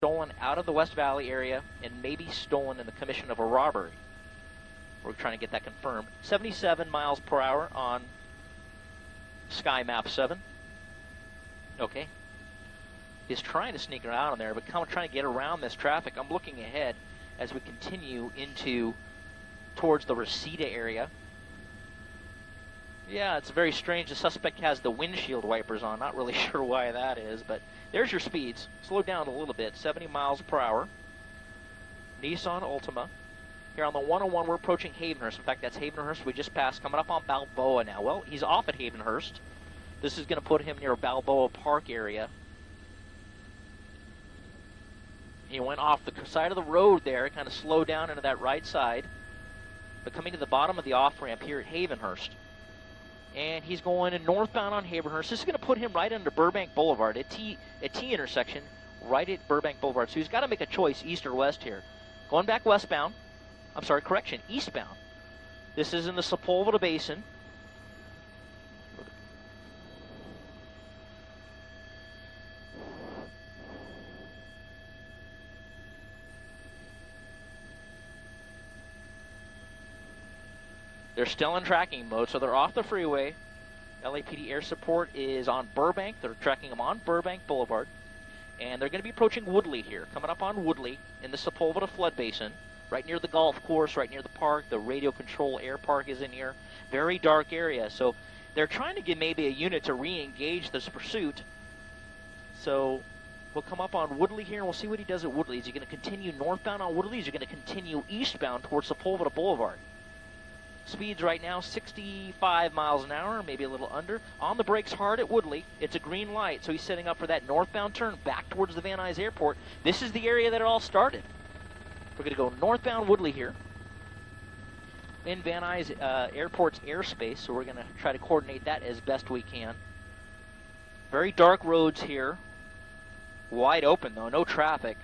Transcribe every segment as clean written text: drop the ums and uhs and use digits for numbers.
stolen out of the West Valley area and maybe stolen in the commission of a robbery. We're trying to get that confirmed. 77 miles per hour on Sky Map 7. Okay. He's trying to sneak around in there, but kind of trying to get around this traffic. I'm looking ahead as we continue towards the Reseda area. Yeah, it's very strange. The suspect has the windshield wipers on. Not really sure why that is, but there's your speeds. Slow down a little bit. 70 miles per hour. Nissan Altima. Here on the 101, we're approaching Havenhurst. In fact, that's Havenhurst we just passed. Coming up on Balboa now. Well, he's off at Havenhurst. This is going to put him near Balboa Park area. He went off the side of the road there, kind of slowed down into that right side. But coming to the bottom of the off-ramp here at Havenhurst. And he's going northbound on Havenhurst. This is going to put him right under Burbank Boulevard, at T intersection, right at Burbank Boulevard. So he's got to make a choice, east or west here. Going back westbound. I'm sorry, correction, eastbound. This is in the Sepulveda Basin. They're still in tracking mode, so they're off the freeway. LAPD air support is on Burbank. They're tracking them on Burbank Boulevard. And they're going to be approaching Woodley here, coming up on Woodley in the Sepulveda Flood Basin, right near the golf course, right near the park. The radio control air park is in here. Very dark area. So they're trying to get maybe a unit to re-engage this pursuit. So we'll come up on Woodley here, and we'll see what he does at Woodley. Is he going to continue northbound on Woodley? Is he going to continue eastbound towards Sepulveda Boulevard? Speeds right now 65 miles an hour, maybe a little under. On the brakes hard at Woodley. It's a green light, so he's setting up for that northbound turn back towards the Van Nuys Airport. This is the area that it all started. We're going to go northbound Woodley here in Van Nuys Airport's airspace, so we're going to try to coordinate that as best we can. Very dark roads here. Wide open, though. No traffic.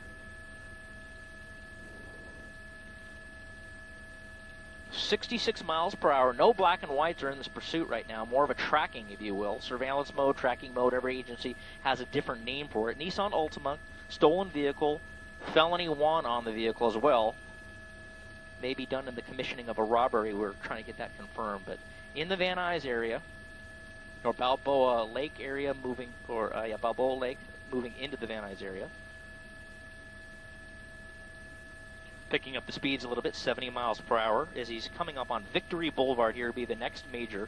66 miles per hour. No black and whites are in this pursuit right now. More of a tracking, if you will. Surveillance mode, tracking mode. Every agency has a different name for it. Nissan Altima, stolen vehicle, felony 1 on the vehicle as well. May be done in the commissioning of a robbery. We're trying to get that confirmed. But in the Van Nuys area, or Balboa Lake area moving, or Balboa Lake moving into the Van Nuys area. Picking up the speeds a little bit, 70 miles per hour, as he's coming up on Victory Boulevard here, will be the next major.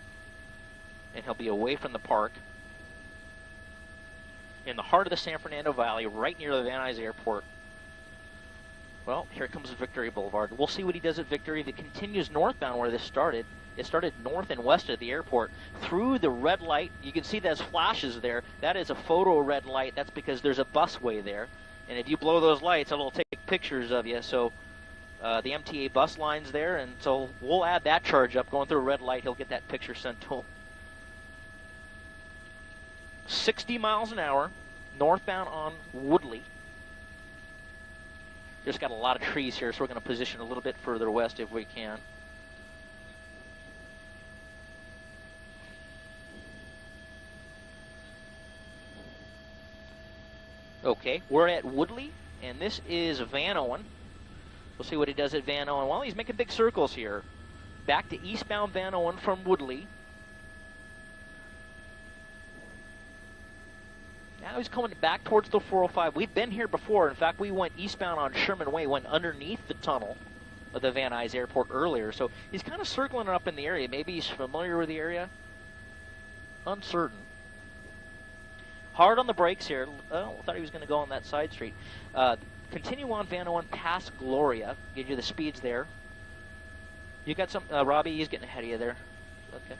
And he'll be away from the park. In the heart of the San Fernando Valley, right near the Van Nuys Airport. Well, here comes Victory Boulevard. We'll see what he does at Victory. If it continues northbound where this started, it started north and west of the airport. Through the red light, you can see those flashes there. That is a photo red light. That's because there's a busway there. And if you blow those lights, it'll take pictures of you. So the MTA bus line's there, and so we'll add that charge up. Going through a red light, he'll get that picture sent to him. 60 miles an hour, northbound on Woodley. Just got a lot of trees here, so we're going to position a little bit further west if we can. Okay, we're at Woodley, and this is Van Owen. We'll see what he does at Van Owen. Well, he's making big circles here. Back to eastbound Van Owen from Woodley. Now he's coming back towards the 405. We've been here before. In fact, we went eastbound on Sherman Way, went underneath the tunnel of the Van Nuys Airport earlier. So he's kind of circling it up in the area. Maybe he's familiar with the area. Uncertain. Hard on the brakes here. Oh, I thought he was going to go on that side street. Continue on Van Owen past Gloria. Give you the speeds there. You got some, Robbie, he's getting ahead of you there. Okay.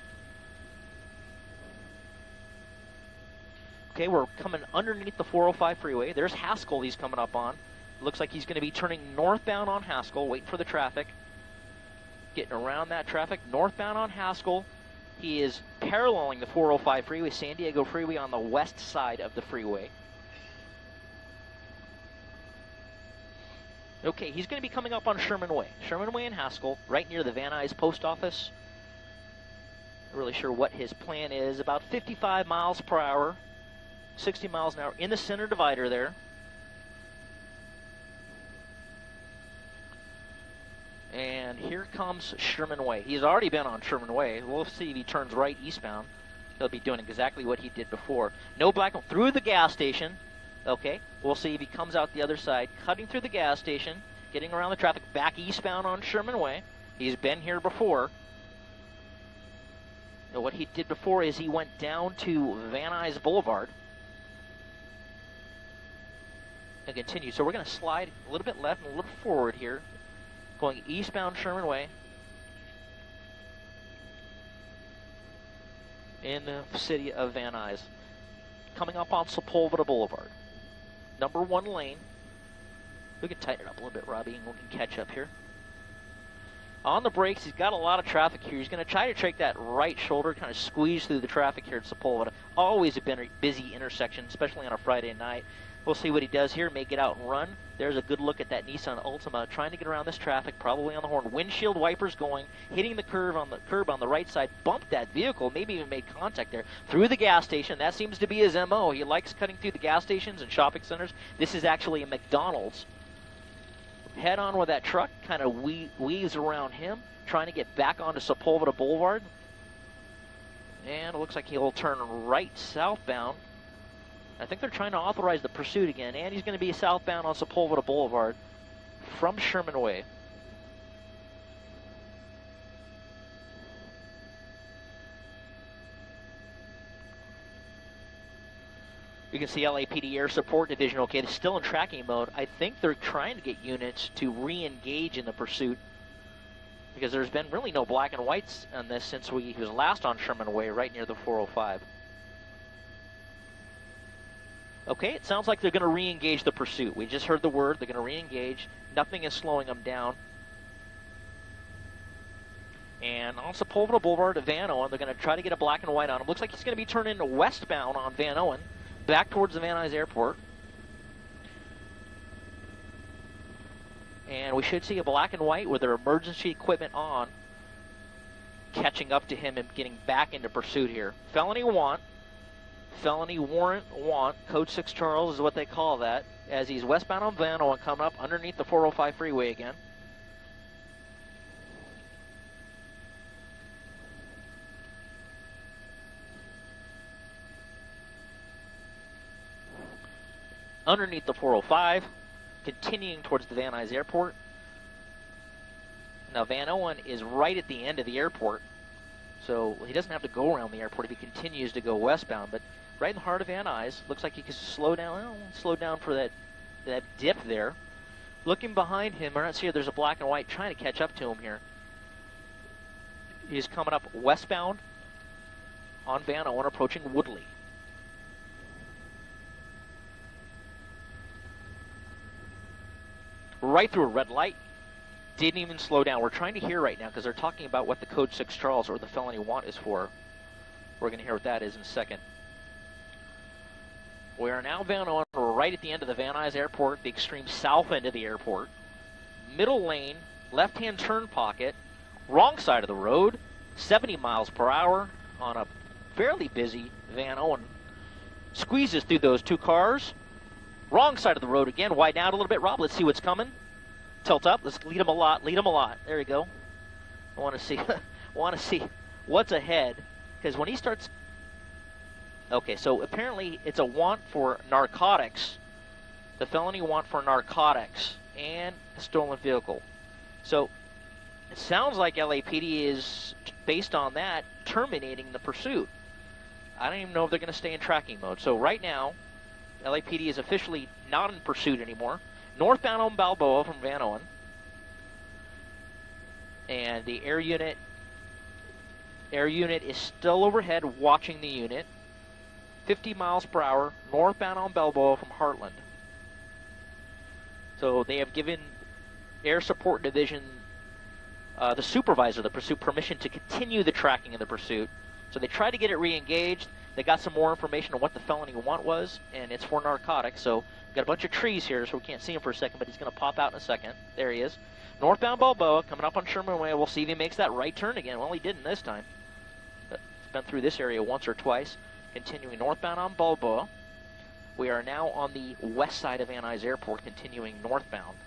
Okay, we're coming underneath the 405 freeway. There's Haskell he's coming up on. Looks like he's going to be turning northbound on Haskell, waiting for the traffic. Getting around that traffic. Northbound on Haskell. He is paralleling the 405 freeway, San Diego Freeway on the west side of the freeway. Okay, he's going to be coming up on Sherman Way. Sherman Way and Haskell, right near the Van Nuys post office. Not really sure what his plan is. About 55 miles per hour, 60 miles an hour in the center divider there. And here comes Sherman Way. He's already been on Sherman Way. We'll see if he turns right eastbound. He'll be doing exactly what he did before. No black through the gas station. Okay, we'll see if he comes out the other side, cutting through the gas station, getting around the traffic, back eastbound on Sherman Way. He's been here before. And what he did before is he went down to Van Nuys Boulevard and continue. So we're going to slide a little bit left and a little forward here, going eastbound Sherman Way in the city of Van Nuys, coming up on Sepulveda Boulevard. Number 1 lane. We can tighten it up a little bit, Robbie, and we can catch up here. On the brakes, he's got a lot of traffic here. He's going to try to take that right shoulder, kind of squeeze through the traffic here at Sepulveda. Always a busy intersection, especially on a Friday night. We'll see what he does here. May get out and run. There's a good look at that Nissan Altima trying to get around this traffic, probably on the horn. Windshield wipers going, hitting the curb on the right side, bumped that vehicle, maybe even made contact there. Through the gas station. That seems to be his MO. He likes cutting through the gas stations and shopping centers. This is actually a McDonald's. Head on with that truck, kind of weaves around him, trying to get back onto Sepulveda Boulevard. And it looks like he'll turn right southbound. I think they're trying to authorize the pursuit again, and he's going to be southbound on Sepulveda Boulevard from Sherman Way. You can see LAPD Air Support Division, okay, they're still in tracking mode. I think they're trying to get units to re-engage in the pursuit because there's been really no black and whites on this since he was last on Sherman Way, right near the 405. Okay, it sounds like they're going to re-engage the pursuit. We just heard the word. They're going to re-engage. Nothing is slowing them down. And on Sepulveda Boulevard to Van Nuys, they're going to try to get a black and white on him. Looks like he's going to be turning into westbound on Van Nuys, back towards the Van Nuys Airport. And we should see a black and white with their emergency equipment on, catching up to him and getting back into pursuit here. Felony warrant, code 6 Charles is what they call that, as he's westbound on Van Nuys coming up underneath the 405 freeway again. Underneath the 405, continuing towards the Van Nuys Airport. Now Van Nuys is right at the end of the airport, so he doesn't have to go around the airport if he continues to go westbound, but right in the heart of Van Nuys. Looks like he can slow down for that dip there. Looking behind him, we're not seeing there's a black and white trying to catch up to him here. He's coming up westbound on Van Nuys, approaching Woodley. Right through a red light. Didn't even slow down. We're trying to hear right now because they're talking about what the code 6 Charles or the felony want is for. We're going to hear what that is in a second. We are now Van Nuys. We're right at the end of the Van Nuys Airport, the extreme south end of the airport. Middle lane, left-hand turn pocket, wrong side of the road, 70 miles per hour on a fairly busy Van Nuys. Squeezes through those two cars. Wrong side of the road again, widen out a little bit. Rob, let's see what's coming. Tilt up, let's lead him a lot, There you go. I want to see what's ahead, because when he starts... Okay, so apparently it's a want for narcotics. The felony want for narcotics and a stolen vehicle. So it sounds like LAPD is, based on that, terminating the pursuit. I don't even know if they're going to stay in tracking mode. So right now, LAPD is officially not in pursuit anymore. Northbound on Balboa from Van Nuys. And the air unit is still overhead watching the unit. 50 miles per hour, northbound on Balboa from Heartland. So they have given Air Support Division, the supervisor of the pursuit, permission to continue the tracking of the pursuit. So they tried to get it re-engaged. They got some more information on what the felony want was, and it's for narcotics. So we've got a bunch of trees here, so we can't see him for a second, but he's going to pop out in a second. There he is. Northbound Balboa, coming up on Sherman Way. We'll see if he makes that right turn again. Well, he didn't this time. But he's been through this area once or twice. Continuing northbound on Balboa. We are now on the west side of Van Nuys Airport, continuing northbound.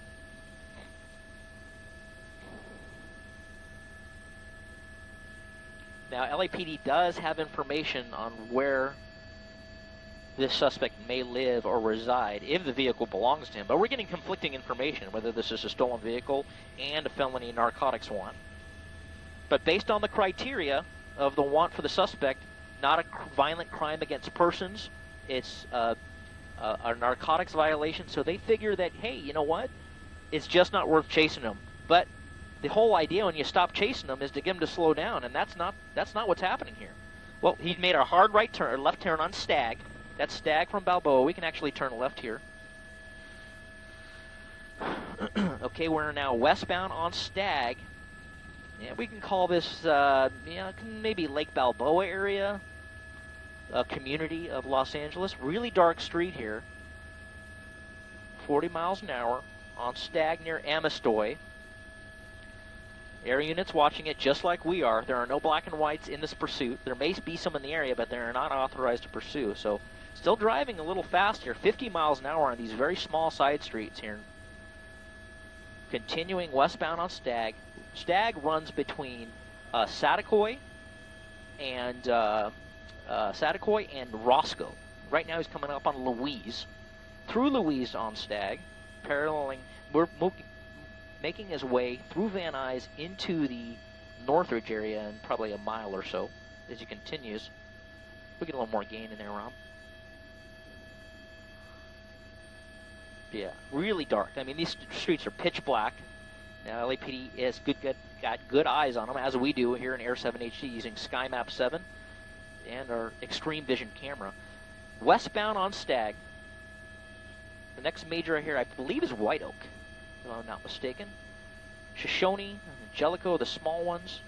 Now, LAPD does have information on where this suspect may live or reside if the vehicle belongs to him, but we're getting conflicting information, whether this is a stolen vehicle and a felony narcotics warrant. But based on the criteria of the warrant for the suspect, not a violent crime against persons, it's a narcotics violation, so they figure that, hey, you know what? It's just not worth chasing him. But the whole idea when you stop chasing him is to get him to slow down, and that's not what's happening here. Well, he made a hard right turn, or left turn on Stag. That's Stag from Balboa. We can actually turn left here. Okay, we're now westbound on Stag. Yeah, we can call this, maybe Lake Balboa area, a community of Los Angeles. Really dark street here. 40 miles an hour on Stag near Amistoy. Air units watching it just like we are. There are no black and whites in this pursuit. There may be some in the area, but they're not authorized to pursue. So still driving a little fast here, 50 miles an hour on these very small side streets here. Continuing westbound on Stag. Stag runs between Saticoy and Roscoe. Right now he's coming up on Louise. Through Louise on Stag, paralleling, we're making his way through Van Nuys into the Northridge area in probably a mile or so as he continues. We'll get a little more gain in there, Rob. Yeah, really dark. I mean, these streets are pitch black. Now, LAPD has got good eyes on them, as we do here in Air 7 HD using SkyMap 7 and our Extreme Vision camera. Westbound on Stag. The next major here, I believe, is White Oak, if I'm not mistaken. Shoshone, Angelico, the small ones.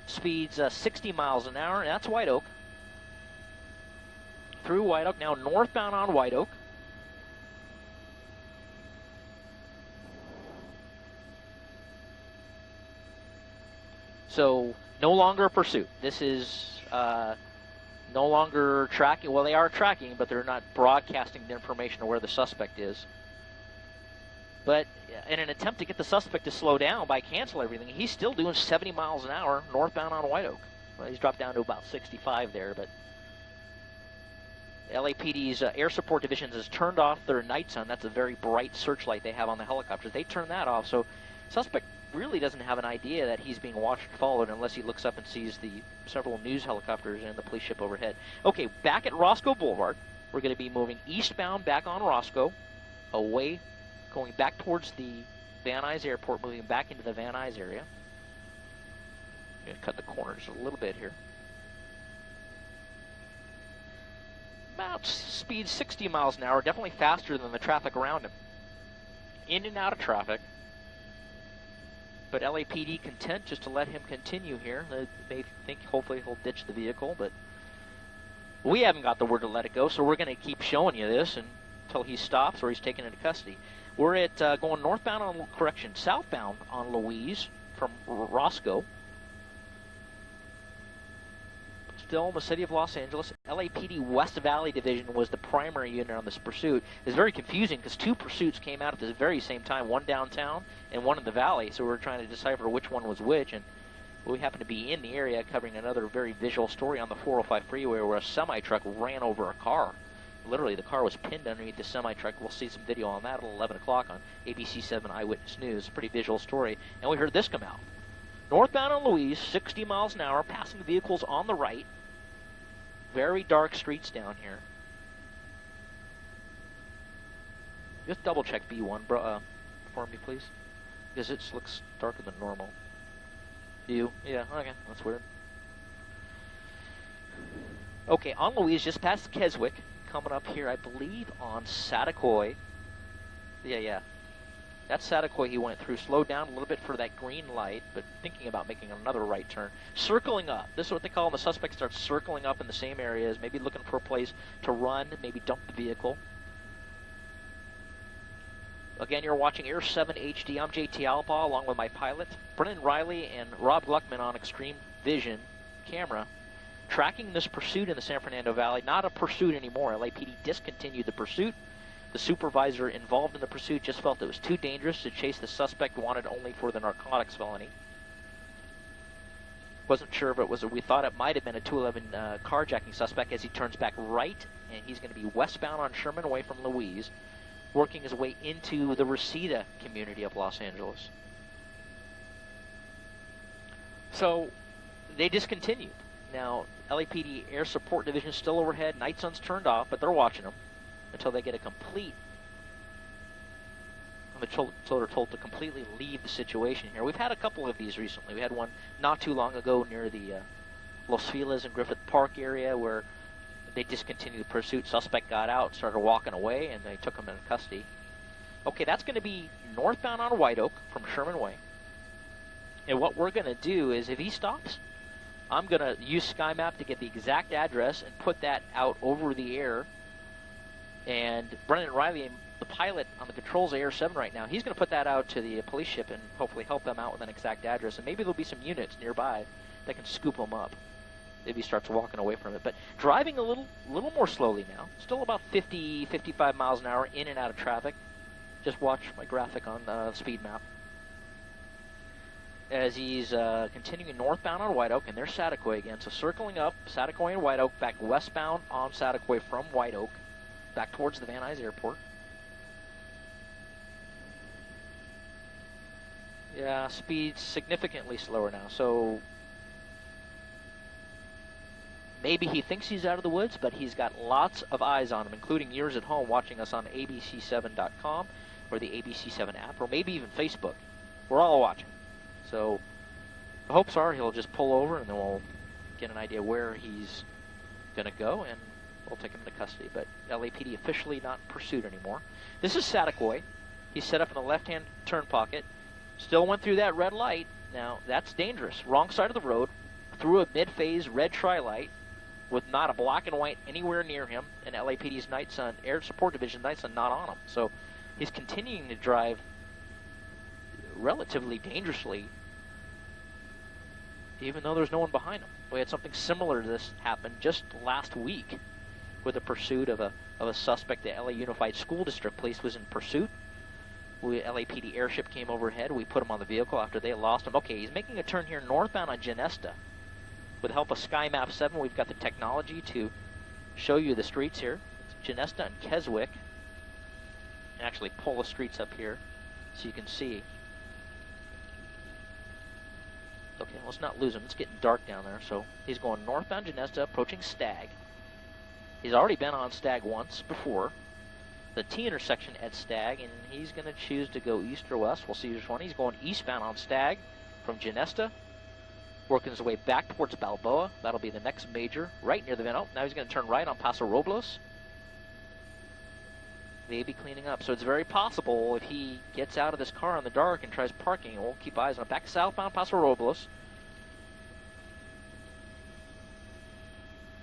Speeds 60 miles an hour, and that's White Oak. Through White Oak, now northbound on White Oak. So, no longer a pursuit. This is no longer tracking. Well, they are tracking, but they're not broadcasting the information of where the suspect is. But in an attempt to get the suspect to slow down by cancel everything, he's still doing 70 miles an hour northbound on White Oak. Well, he's dropped down to about 65 there, but LAPD's Air Support Division has turned off their night sun. That's a very bright searchlight they have on the helicopters. They turned that off, so suspect really doesn't have an idea that he's being watched or followed unless he looks up and sees the several news helicopters and the police ship overhead. Okay, back at Roscoe Boulevard, we're going to be moving eastbound back on Roscoe, away, going back towards the Van Nuys Airport, moving back into the Van Nuys area. I'm going to cut the corners a little bit here. About speed 60 miles an hour, definitely faster than the traffic around him. In and out of traffic. But LAPD content just to let him continue here. They think hopefully he'll ditch the vehicle, but we haven't got the word to let it go, so we're going to keep showing you this until he stops or he's taken into custody. We're at going northbound on, southbound on Louise from Roscoe. Still in the city of Los Angeles. LAPD West Valley Division was the primary unit on this pursuit. It's very confusing because two pursuits came out at the very same time, one downtown and one in the valley, so we were trying to decipher which one was which, and we happened to be in the area covering another very visual story on the 405 freeway where a semi-truck ran over a car. Literally, the car was pinned underneath the semi-truck. We'll see some video on that at 11 o'clock on ABC 7 Eyewitness News. Pretty visual story. And we heard this come out. Northbound on Louise, 60 miles an hour, passing vehicles on the right. Very dark streets down here. Just double check B1 for me, please. Because it looks darker than normal. You? Yeah, okay, that's weird. Okay, on Louise, just past Keswick, coming up here, I believe, on Saticoy. Yeah. That's Saticoy he went through. Slowed down a little bit for that green light, but thinking about making another right turn. Circling up. This is what they call when the suspect starts circling up in the same areas, maybe looking for a place to run, maybe dump the vehicle. Again, you're watching Air 7 HD. I'm JT Alpa, along with my pilot, Brennan Riley and Rob Gluckman on Extreme Vision camera, tracking this pursuit in the San Fernando Valley. Not a pursuit anymore. LAPD discontinued the pursuit. The supervisor involved in the pursuit just felt it was too dangerous to chase the suspect wanted only for the narcotics felony. Wasn't sure if it was, we thought it might have been a 211 carjacking suspect as he turns back right, and he's going to be westbound on Sherman Way from Louise, working his way into the Reseda community of Los Angeles. So they discontinued. Now, LAPD Air Support Division is still overhead. Night sun's turned off, but they're watching them until they get a complete, until they're told to completely leave the situation here. We've had a couple of these recently. We had one not too long ago near the Los Feliz and Griffith Park area where they discontinued the pursuit. Suspect got out, started walking away, and they took him into custody. Okay, that's going to be northbound on White Oak from Sherman Way. And what we're going to do is, if he stops, I'm going to use SkyMap to get the exact address and put that out over the air. And Brendan Riley, the pilot on the controls of Air 7 right now, he's going to put that out to the police ship and hopefully help them out with an exact address. And maybe there'll be some units nearby that can scoop him up if he starts walking away from it. But driving a little more slowly now. Still about 50, 55 miles an hour in and out of traffic. Just watch my graphic on the speed map. As he's continuing northbound on White Oak, and there's Saticoy again. So circling up, Saticoy and White Oak, back westbound on Saticoy from White Oak, back towards the Van Nuys Airport. Yeah, speed's significantly slower now. So maybe he thinks he's out of the woods, but he's got lots of eyes on him, including yours at home watching us on abc7.com or the ABC7 app, or maybe even Facebook. We're all watching. So the hopes are he'll just pull over, and then we'll get an idea where he's going to go, and we'll take him into custody. But LAPD officially not in pursuit anymore. This is Saticoy. He's set up in the left-hand turn pocket. Still went through that red light. Now, that's dangerous. Wrong side of the road. Through a mid-phase red tri-light with not a black and white anywhere near him, and LAPD's Night Sun, Air Support Division Night Sun not on him. So he's continuing to drive relatively dangerously, even though there's no one behind him. We had something similar to this happen just last week with a pursuit of a suspect. The LA Unified School District Police was in pursuit. LAPD airship came overhead. We put him on the vehicle after they lost him. Okay, he's making a turn here northbound on Genesta. With the help of SkyMap 7, we've got the technology to show you the streets here. It's Genesta and Keswick. Actually pull the streets up here so you can see. Okay, let's not lose him. It's getting dark down there. So he's going northbound Genesta, approaching Stagg. He's already been on Stagg once before. The T intersection at Stagg, and he's going to choose to go east or west. We'll see which one. He's going eastbound on Stagg from Genesta, working his way back towards Balboa. That'll be the next major, right near the Van. Oh, now he's going to turn right on Paso Robles. Maybe cleaning up. So it's very possible if he gets out of this car in the dark and tries parking, and we'll keep eyes on it. Back southbound Paso Robles.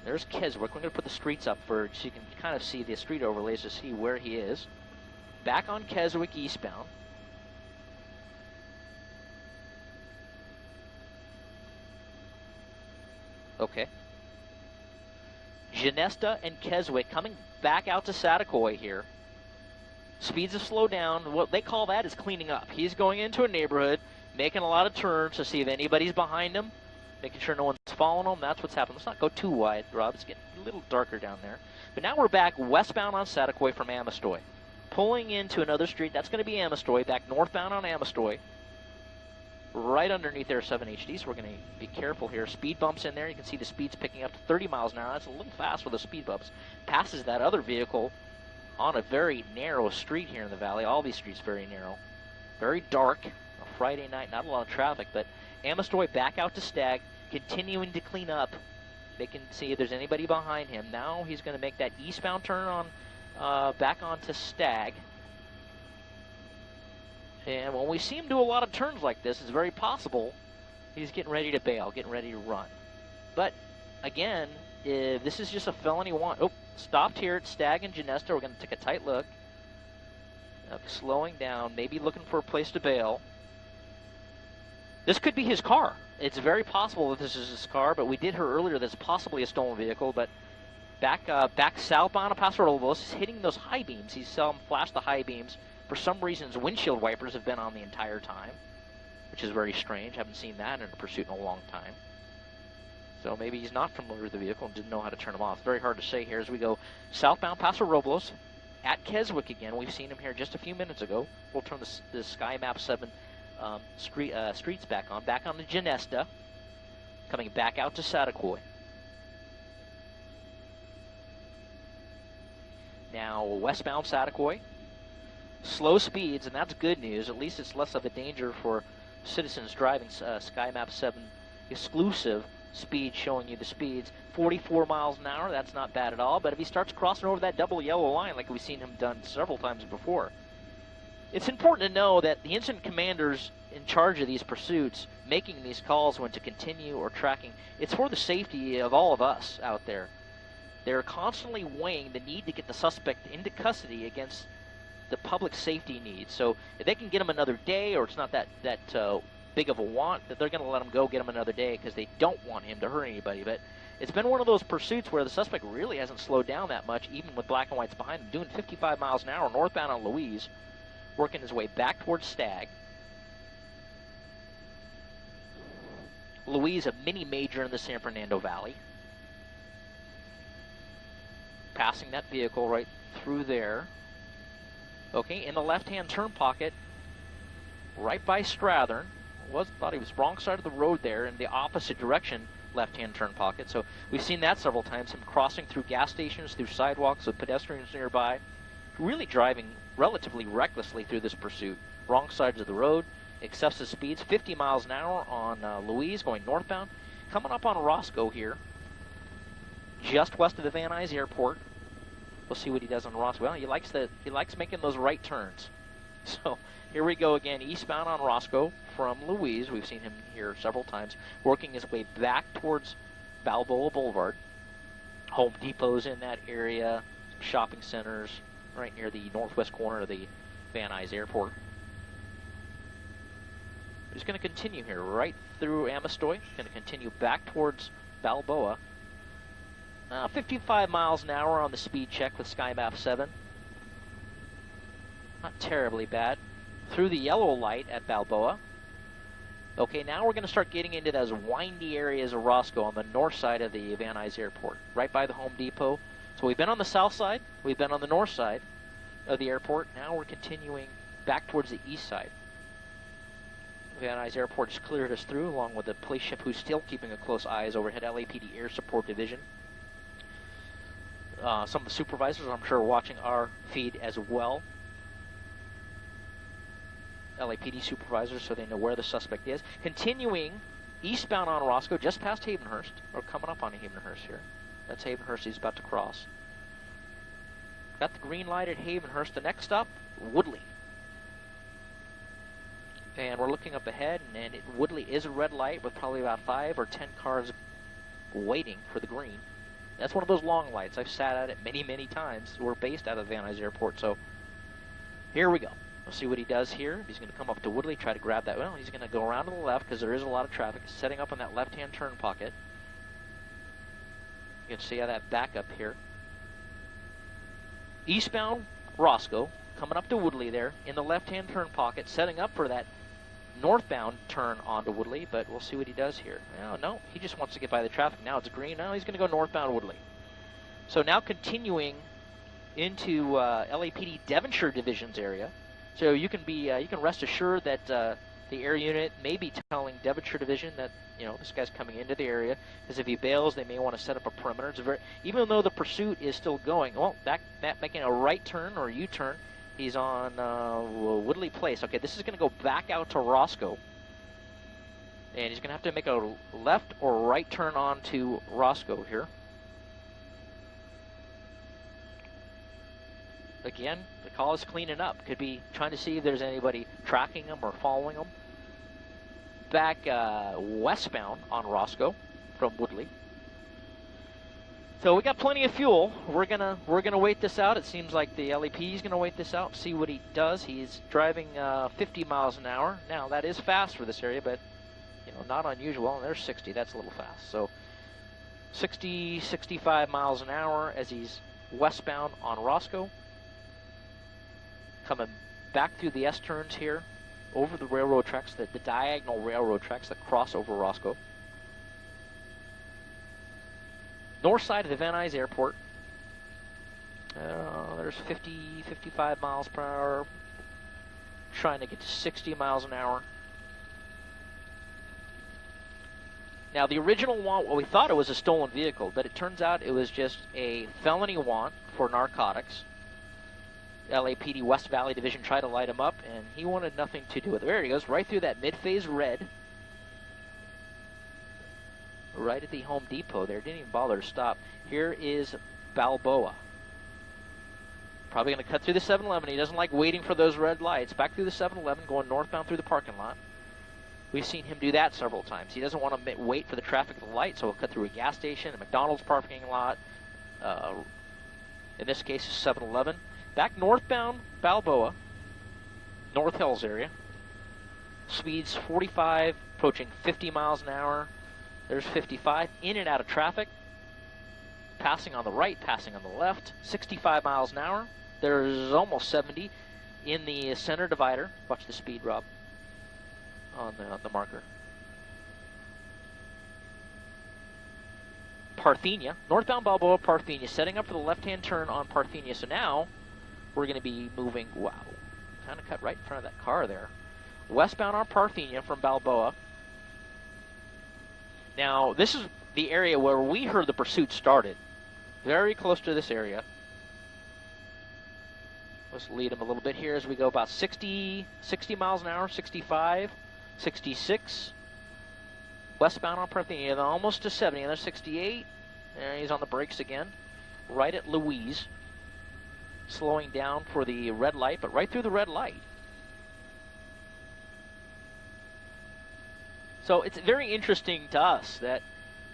There's Keswick. We're going to put the streets up so you can kind of see the street overlays to see where he is. Back on Keswick eastbound. Okay. Genesta and Keswick coming back out to Saticoy here. Speeds have slowed down. What they call that is cleaning up. He's going into a neighborhood, making a lot of turns to see if anybody's behind him, making sure no one's following him. That's what's happening. Let's not go too wide, Rob. It's getting a little darker down there. But now we're back westbound on Saticoy from Amistoy. Pulling into another street. That's going to be Amistoy. Back northbound on Amistoy. Right underneath Air 7 HD, so we're going to be careful here. Speed bumps in there. You can see the speed's picking up to 30 miles an hour. That's a little fast with the speed bumps. Passes that other vehicle on a very narrow street here in the valley. All these streets very narrow. Very dark. A Friday night, not a lot of traffic, but Amistoy back out to Stagg, continuing to clean up. They can see if there's anybody behind him. Now he's going to make that eastbound turn on back onto Stagg. And when we see him do a lot of turns like this, it's very possible he's getting ready to bail, getting ready to run. But again, if this is just a felony one. Oh, stopped here at Stagg and Genesta. We're going to take a tight look. Slowing down, maybe looking for a place to bail. This could be his car. It's very possible that this is his car, but we did hear earlier that it's possibly a stolen vehicle. But back southbound of Paso Robles, he's hitting those high beams. He's saw him flash the high beams. For some reason, his windshield wipers have been on the entire time, which is very strange. Haven't seen that in a pursuit in a long time. So maybe he's not familiar with the vehicle and didn't know how to turn him off. Very hard to say here as we go southbound Paso Robles at Keswick again. We've seen him here just a few minutes ago. We'll turn the Sky Map 7 streets back on the Ginesta, coming back out to Saticoy. Now westbound Saticoy, slow speeds, and that's good news. At least it's less of a danger for citizens driving. Sky Map 7 exclusive speed showing you the speeds. 44 miles an hour, that's not bad at all. But if he starts crossing over that double yellow line like we've seen him done several times before, it's important to know that the incident commanders in charge of these pursuits, making these calls when to continue or tracking, it's for the safety of all of us out there. They're constantly weighing the need to get the suspect into custody against the public safety needs. So if they can get him another day, or it's not that big of a want, that they're going to let him go get him another day because they don't want him to hurt anybody. But it's been one of those pursuits where the suspect really hasn't slowed down that much, even with black and whites behind him, doing 55 miles an hour northbound on Louise, working his way back towards Stagg. Louise, a mini major in the San Fernando Valley. Passing that vehicle right through there. Okay, in the left-hand turn pocket, right by Strathern. Thought he was wrong side of the road there in the opposite direction, left-hand turn pocket. So we've seen that several times, him crossing through gas stations, through sidewalks with pedestrians nearby, really driving relatively recklessly through this pursuit. Wrong sides of the road, excessive speeds, 50 miles an hour on Louise going northbound. Coming up on Roscoe here, just west of the Van Nuys Airport. We'll see what he does on Roscoe. Well, he likes making those right turns. So here we go again, eastbound on Roscoe from Louise. We've seen him here several times, working his way back towards Balboa Boulevard. Home Depot's in that area, shopping centers right near the northwest corner of the Van Nuys Airport. We're just going to continue here right through Amistoy. Going to continue back towards Balboa. 55 miles an hour on the speed check with Sky Map 7. Not terribly bad. Through the yellow light at Balboa. Okay, now we're going to start getting into those windy areas of Roscoe on the north side of the Van Nuys Airport, right by the Home Depot. So we've been on the south side, we've been on the north side of the airport. Now we're continuing back towards the east side. Van Nuys Airport has cleared us through, along with the police ship who's still keeping a close eyes overhead, LAPD Air Support Division. Some of the supervisors, I'm sure, are watching our feed as well. LAPD supervisors, so they know where the suspect is. Continuing eastbound on Roscoe, just past Havenhurst, or coming up on Havenhurst here. That's Havenhurst he's about to cross. Got the green light at Havenhurst. The next stop, Woodley. And we're looking up ahead, and Woodley is a red light with probably about 5 or 10 cars waiting for the green. That's one of those long lights. I've sat at it many, many times. We're based out of Van Nuys Airport, so here we go. We'll see what he does here. He's going to come up to Woodley, try to grab that. Well, he's going to go around to the left because there is a lot of traffic. Setting up on that left-hand turn pocket. You can see how that back up here. Eastbound Roscoe, coming up to Woodley there in the left-hand turn pocket, setting up for that northbound turn onto Woodley, but we'll see what he does here. No, he just wants to get by the traffic. Now it's green. Now he's going to go northbound Woodley. So now continuing into LAPD Devonshire Division's area. So you can rest assured that the air unit may be telling Devonshire Division that this guy's coming into the area, because if he bails, they may want to set up a perimeter. It's even though the pursuit is still going. Well, back making a right turn or a U-turn. He's on Woodley Place. Okay, this is going to go back out to Roscoe. And he's going to have to make a left or right turn onto Roscoe here. Again, the call is cleaning up. Could be trying to see if there's anybody tracking him or following him. Back westbound on Roscoe from Woodley. So we got plenty of fuel. We're gonna wait this out. It seems like the LAP is gonna wait this out, see what he does. He's driving 50 miles an hour. Now that is fast for this area, but not unusual. And there's 60. That's a little fast. So 60, 65 miles an hour as he's westbound on Roscoe. Coming back through the S-turns here, over the railroad tracks, the diagonal railroad tracks that cross over Roscoe. North side of the Van Nuys Airport. There's 50, 55 miles per hour. Trying to get to 60 miles an hour. Now, the original want, well, we thought it was a stolen vehicle, but it turns out it was just a felony want for narcotics. LAPD West Valley Division tried to light him up, and he wanted nothing to do with it. There he goes, right through that mid-phase red. Right at the Home Depot there. Didn't even bother to stop. Here is Balboa. Probably going to cut through the 7-Eleven. He doesn't like waiting for those red lights. Back through the 7-Eleven, going northbound through the parking lot. We've seen him do that several times. He doesn't want to wait for the traffic at the light, so he'll cut through a gas station, a McDonald's parking lot. In this case, a 7-Eleven. Back northbound Balboa, North Hills area. Speeds 45, approaching 50 miles an hour. There's 55, in and out of traffic. Passing on the right, passing on the left. 65 miles an hour. There's almost 70 in the center divider. Watch the speed, Rob, on the marker. Parthenia, northbound Balboa, Parthenia, setting up for the left-hand turn on Parthenia. So now we're going to be moving, wow, kind of cut right in front of that car there. Westbound on Parthenia from Balboa. Now, this is the area where we heard the pursuit started. Very close to this area. Let's lead him a little bit here as we go about 60 miles an hour, 65, 66. Westbound on Parthenia, almost to 70, and there's 68. There he's on the brakes again. Right at Louise. Slowing down for the red light, but right through the red light. So it's very interesting to us that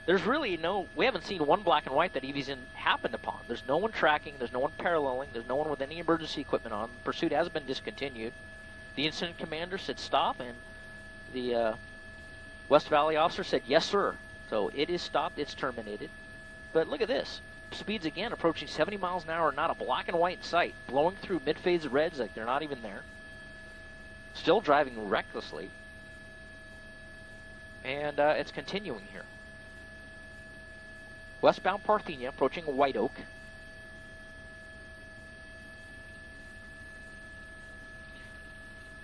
there's really we haven't seen one black and white that even happened upon. There's no one tracking, there's no one paralleling, there's no one with any emergency equipment on. Pursuit has been discontinued. The incident commander said stop, and the West Valley officer said yes, sir. So it is stopped, it's terminated. But look at this. Speeds again approaching 70 miles an hour, not a black and white in sight, blowing through mid-phase reds like they're not even there. Still driving recklessly. And it's continuing here. Westbound Parthenia, approaching White Oak.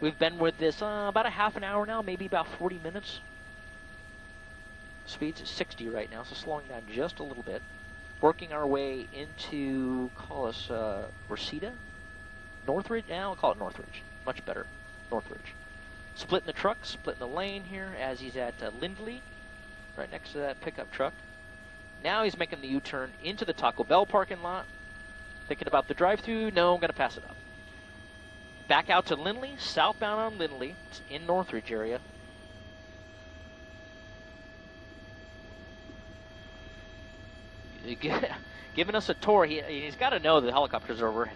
We've been with this about a half an hour now, maybe about 40 minutes. Speed's at 60 right now, so slowing down just a little bit. Working our way into, call us Reseda? Northridge? Now I'll call it Northridge. Much better. Northridge. Splitting the truck, splitting the lane here as he's at Lindley, right next to that pickup truck. Now he's making the U-turn into the Taco Bell parking lot. Thinking about the drive-thru. No, I'm going to pass it up. Back out to Lindley, southbound on Lindley. It's in Northridge area. Giving us a tour. He's got to know the helicopters are overhead.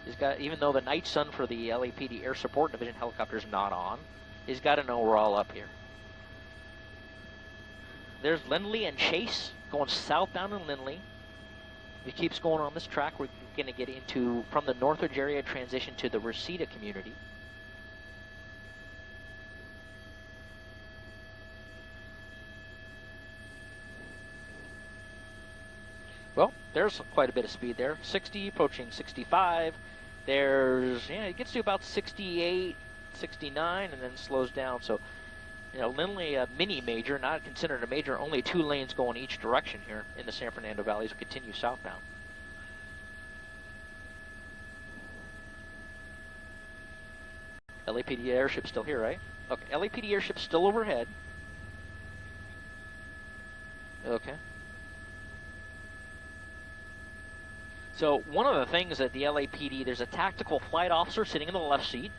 He's got, even though the night sun for the LAPD Air Support Division helicopter is not on, he's got to know we're all up here. There's Lindley and Chase going southbound in Lindley. If he keeps going on this track, we're going to get into, from the Northridge area, transition to the Reseda community. Well, there's quite a bit of speed there. 60, approaching 65. There's, it gets to about 68, 69, and then slows down. So, Lindley, a mini major, not considered a major, only 2 lanes going each direction here in the San Fernando Valley as we continue southbound. LAPD airship still here, right? Okay, LAPD airship still overhead. Okay. So one of the things that the LAPD, there's a tactical flight officer sitting in the left seat,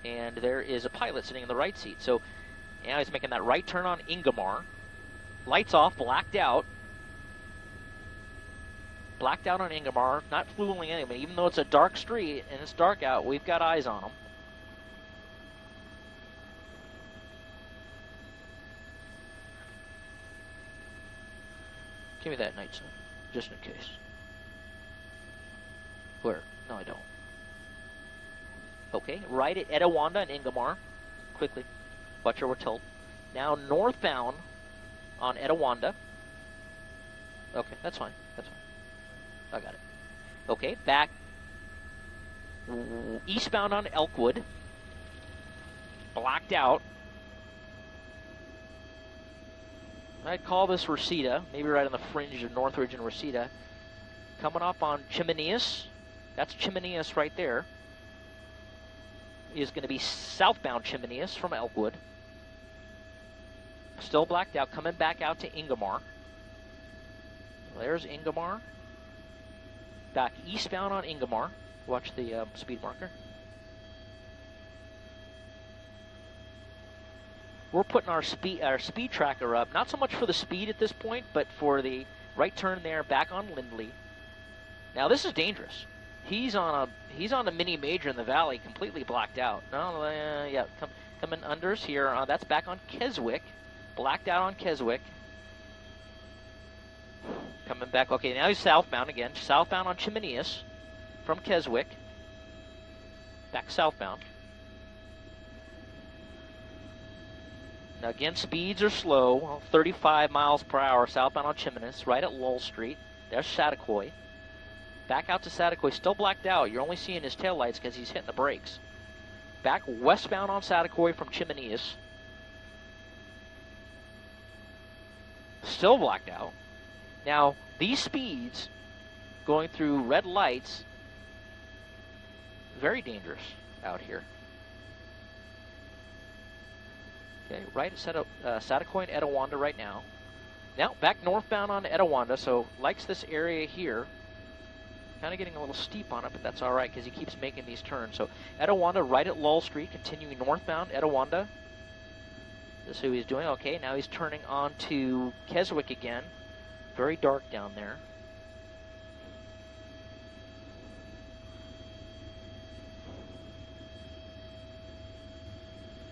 and there is a pilot sitting in the right seat. So now he's making that right turn on Ingomar. Lights off, blacked out. Blacked out on Ingomar, not fooling anyone. Even though it's a dark street and it's dark out, we've got eyes on him. Give me that night sun, just in case. Where? No, I don't. Okay, right at Etiwanda and Ingomar. Quickly. Watch your tilt. Now northbound on Etiwanda. Okay, that's fine. That's fine. I got it. Okay, back eastbound on Elkwood. Blacked out. I'd call this Reseda, maybe right on the fringe of Northridge and Reseda. Coming up on Chimeneas. That's Chimeneas right there. Is going to be southbound Chimeneas from Elkwood. Still blacked out, coming back out to Ingomar. There's Ingomar. Back eastbound on Ingomar. Watch the speed marker. We're putting our speed tracker up, not so much for the speed at this point, but for the right turn there, back on Lindley. Now this is dangerous. He's on a mini major in the valley, completely blacked out. No, yeah, coming unders here. That's back on Keswick, blacked out on Keswick. Coming back. Okay, now he's southbound again. Southbound on Chimeneas from Keswick. Back southbound. Now again, speeds are slow, 35 miles per hour southbound on Chimeneas, right at Lowell Street. There's Saticoy. Back out to Saticoy, still blacked out. You're only seeing his taillights because he's hitting the brakes. Back westbound on Saticoy from Chimeneas. Still blacked out. Now, these speeds going through red lights, very dangerous out here. Okay, right at Saticoy and Etiwanda right now. Now, back northbound on Etiwanda, so likes this area here. Kind of getting a little steep on it, but that's all right because he keeps making these turns. So Etiwanda right at Lowell Street, continuing northbound Etiwanda. This is who he's doing. Okay, now he's turning on to Keswick again. Very dark down there.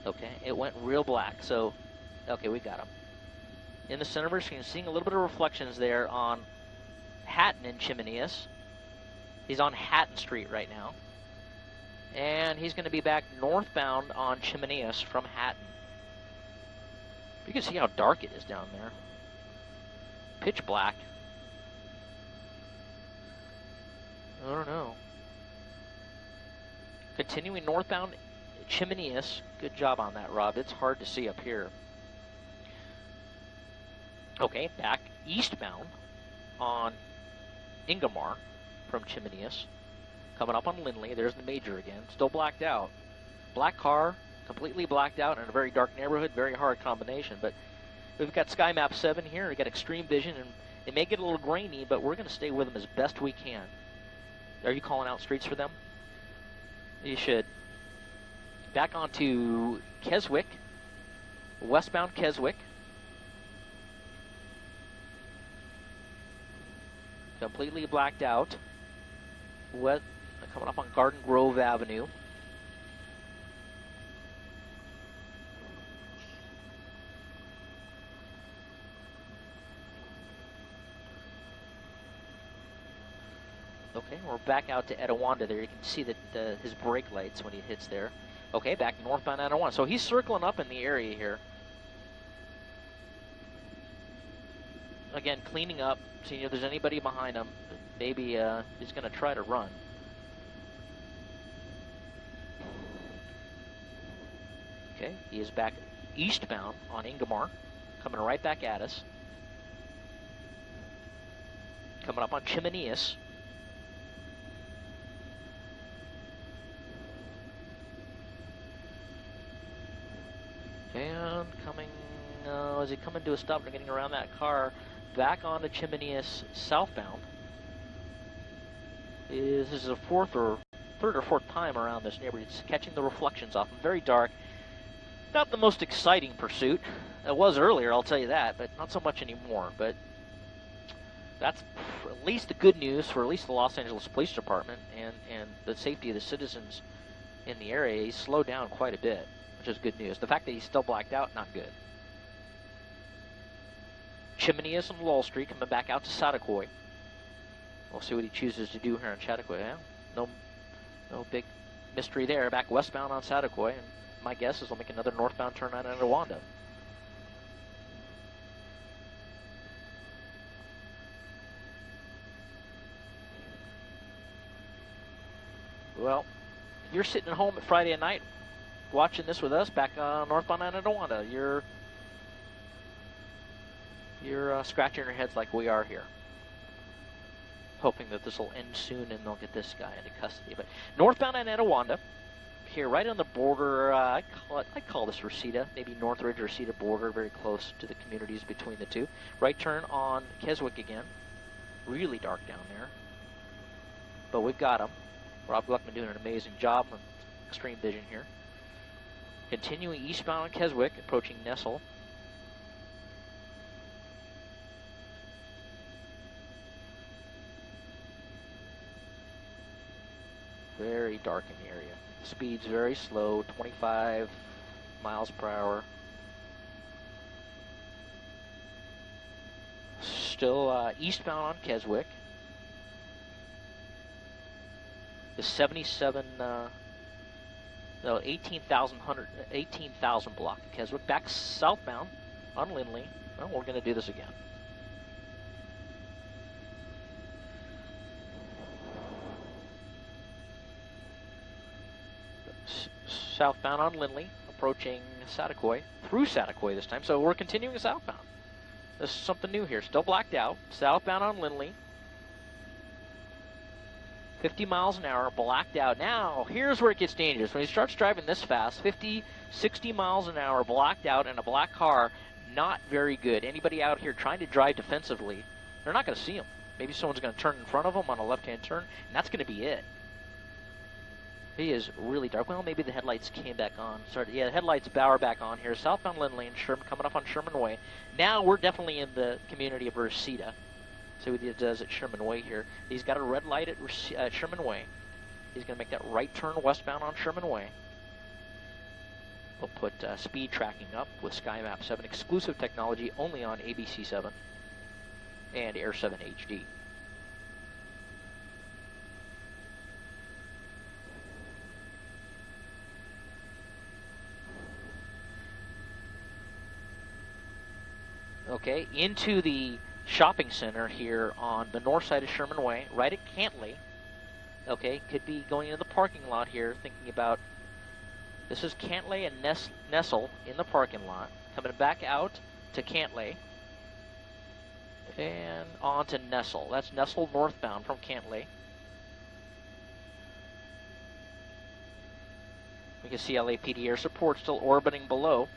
Okay, it went real black, so, okay, we got him. In the center of our screen, seeing a little bit of reflections there on Hatton and Chimeneas. He's on Hatton Street right now. And he's going to be back northbound on Chimeneas from Hatton. You can see how dark it is down there. Pitch black. I don't know. Continuing northbound Chimeneas. Good job on that, Rob. It's hard to see up here. Okay, back eastbound on Ingomar from Chimeneas. Coming up on Lindley. There's the major again. Still blacked out. Black car, completely blacked out in a very dark neighborhood. Very hard combination. But we've got SkyMap 7 here. We've got extreme vision, and it may get a little grainy, but we're going to stay with them as best we can. Are you calling out streets for them? You should. Back onto Keswick. Westbound Keswick. Completely blacked out. Coming up on Garden Grove Avenue. Okay, we're back out to Etiwanda there. You can see that his brake lights when he hits there. Okay, back northbound Etiwanda. So he's circling up in the area here. Again, cleaning up, seeing if there's anybody behind him. Maybe he's going to try to run. Okay, he is back eastbound on Ingomar, coming right back at us. Coming up on Chimeneas. And coming, is he coming to a stop and getting around that car back onto Chimeneas southbound? This is a third or fourth time around this neighborhood. It's catching the reflections off him. Very dark. Not the most exciting pursuit. It was earlier, I'll tell you that, but not so much anymore. But that's at least the good news for at least the Los Angeles Police Department and the safety of the citizens in the area. He's slowed down quite a bit, which is good news. The fact that he's still blacked out, not good. Chimeneas on Lowell Street coming back out to Saticoy. We'll see what he chooses to do here on Saticoy. Yeah, no big mystery there. Back westbound on Saticoy, and my guess is he'll make another northbound turn on Etiwanda. Well, if you're sitting at home at Friday night watching this with us back on northbound Tonawanda, you're scratching your heads like we are here, hoping that this will end soon and they'll get this guy into custody. But northbound Tonawanda, here right on the border, I call this Reseda, maybe Northridge Reseda border, very close to the communities between the two. Right turn on Keswick again. Really dark down there, but we've got him. Rob Gluckman doing an amazing job on extreme vision here. Continuing eastbound on Keswick, approaching Nessel. Very dark in the area. Speed's very slow, 25 miles per hour. Still eastbound on Keswick. The 18,000 block of Keswick. Back southbound on Lindley. Well, we're going to do this again. Southbound on Lindley, approaching Saticoy, through Saticoy this time. So we're continuing southbound. This is something new here. Still blacked out. Southbound on Lindley. 50 miles an hour, blacked out. Now, here's where it gets dangerous. When he starts driving this fast, 50, 60 miles an hour, blacked out in a black car, not very good. Anybody out here trying to drive defensively, they're not going to see him. Maybe someone's going to turn in front of him on a left-hand turn, and that's going to be it. He is really dark. Well, maybe the headlights came back on. Sorry, yeah, the headlights are back on here. Southbound Lindley and Sherman, coming up on Sherman Way. Now we're definitely in the community of Reseda. See what he does at Sherman Way here. He's got a red light at Sherman Way. He's going to make that right turn westbound on Sherman Way. We'll put speed tracking up with SkyMap 7, exclusive technology only on ABC 7 and Air 7 HD. Okay, into the shopping center here on the north side of Sherman Way, right at Cantley. Okay, could be going into the parking lot here, thinking about, this is Cantley and Nessel in the parking lot, coming back out to Cantley and on to Nessel. That's Nessel northbound from Cantley. We can see LAPD air support still orbiting below.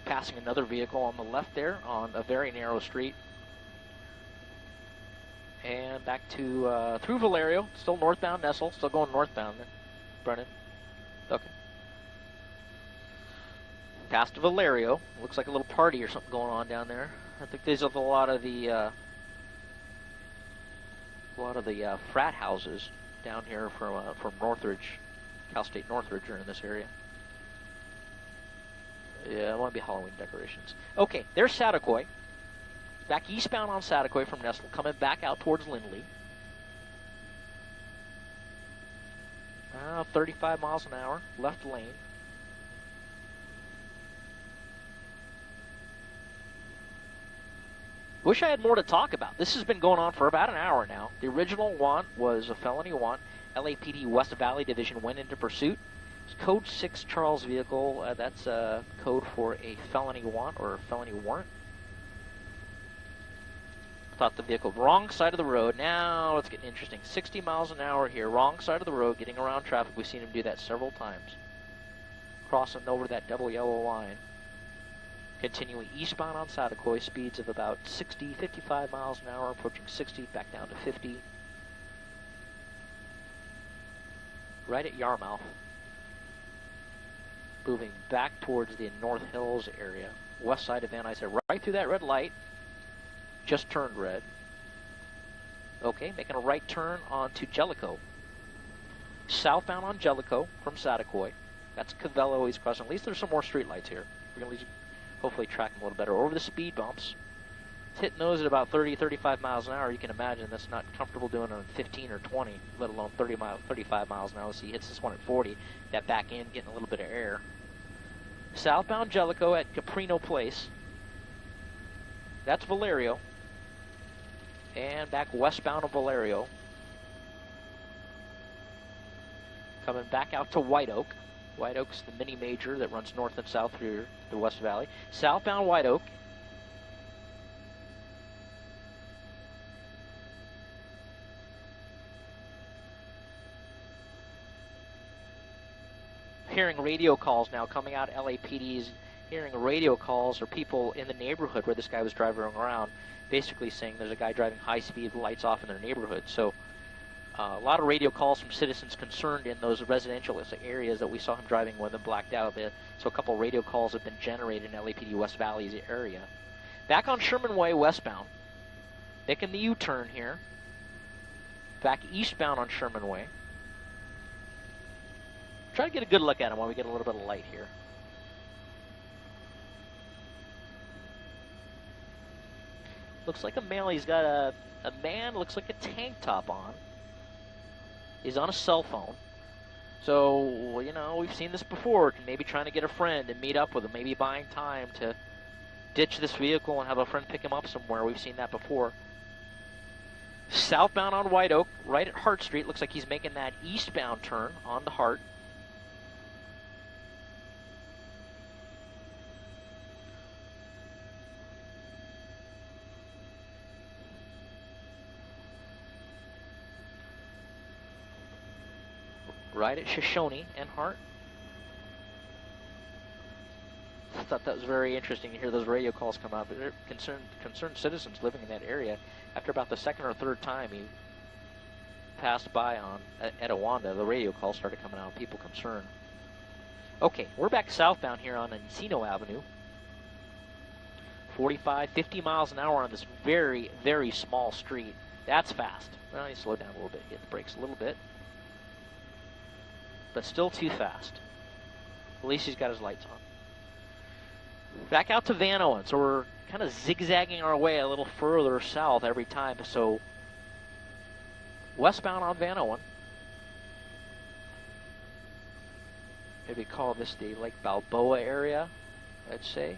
Passing another vehicle on the left there on a very narrow street. And back to through Valerio, still northbound Nessel, still going northbound there, Brennan. Okay. Past Valerio, looks like a little party or something going on down there. I think there's a lot of the frat houses down here from Northridge, Cal State Northridge are in this area. Yeah, it might be Halloween decorations. Okay, there's Saticoy. Back eastbound on Saticoy from Nessel, coming back out towards Lindley. 35 miles an hour, left lane. Wish I had more to talk about. This has been going on for about an hour now. The original want was a felony want. LAPD West Valley Division went into pursuit. Code 6 Charles vehicle, that's a code for a felony want or a felony warrant. Thought the vehicle, wrong side of the road. Now it's getting interesting. 60 miles an hour here, wrong side of the road, getting around traffic. We've seen him do that several times. Crossing over that double yellow line. Continuing eastbound on Saticoy, speeds of about 60, 55 miles an hour, approaching 60, back down to 50. Right at Yarmouth. Moving back towards the North Hills area, west side of Van Nuys, right through that red light, just turned red. Okay, making a right turn onto Jellicoe. Southbound on Jellicoe from Saticoy. That's Cavello he's crossing. At least there's some more street lights here. We're going to hopefully track them a little better. Over the speed bumps. It's hitting those at about 30, 35 miles an hour. You can imagine that's not comfortable doing on 15 or 20, let alone 35 miles an hour. So he hits this one at 40. That back end getting a little bit of air. Southbound Jellicoe at Caprino Place. That's Valerio. And back westbound of Valerio. Coming back out to White Oak. White Oak's the mini major that runs north and south through the West Valley. Southbound White Oak. Hearing radio calls now coming out. LAPD's hearing radio calls or people in the neighborhood where this guy was driving around, basically saying there's a guy driving high speed, lights off in their neighborhood. So a lot of radio calls from citizens concerned in those residential areas that we saw him driving with them blacked out. So a couple radio calls have been generated in LAPD West Valley's area. Back on Sherman Way westbound, making the U-turn here. Back eastbound on Sherman Way. Try to get a good look at him while we get a little bit of light here. Looks like a male. He's got a man, looks like a tank top on. He's on a cell phone. So, you know, we've seen this before. Maybe trying to get a friend and meet up with him. Maybe buying time to ditch this vehicle and have a friend pick him up somewhere. We've seen that before. Southbound on White Oak, right at Hart Street. Looks like he's making that eastbound turn on the Hart. Right at Shoshone and Hart. I thought that was very interesting to hear those radio calls come out. But concerned citizens living in that area. After about the second or third time he passed by on Etiwanda, the radio calls started coming out. People concerned. Okay, we're back southbound here on Encino Avenue. 45, 50 miles an hour on this very, very small street. That's fast. Well, you slow down a little bit, hit the brakes a little bit. But still too fast. At least he's got his lights on. Back out to Van Owen. So we're kind of zigzagging our way a little further south every time. So westbound on Van Owen. Maybe call this the Lake Balboa area, I'd say.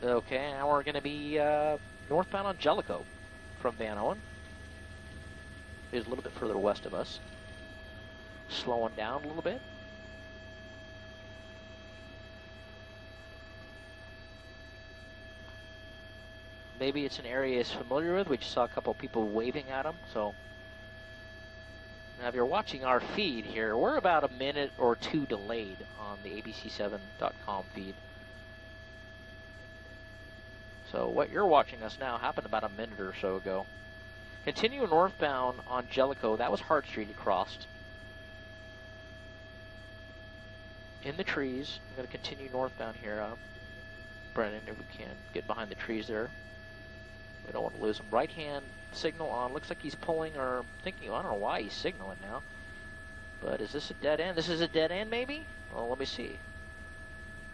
Okay, now we're going to be northbound on Jellicoe from Van Owen. Is a little bit further west of us. Slowing down a little bit. Maybe it's an area he's familiar with. We just saw a couple people waving at him. So now if you're watching our feed here, we're about a minute or two delayed on the abc7.com feed. So what you're watching us now happened about a minute or so ago. Continue northbound on Jellicoe. That was Hart Street he crossed. In the trees. I'm going to continue northbound here. Brennan, if we can get behind the trees there. We don't want to lose him. Right hand signal on. Looks like he's pulling or thinking. I don't know why he's signaling now. But is this a dead end? This is a dead end maybe? Well, let me see.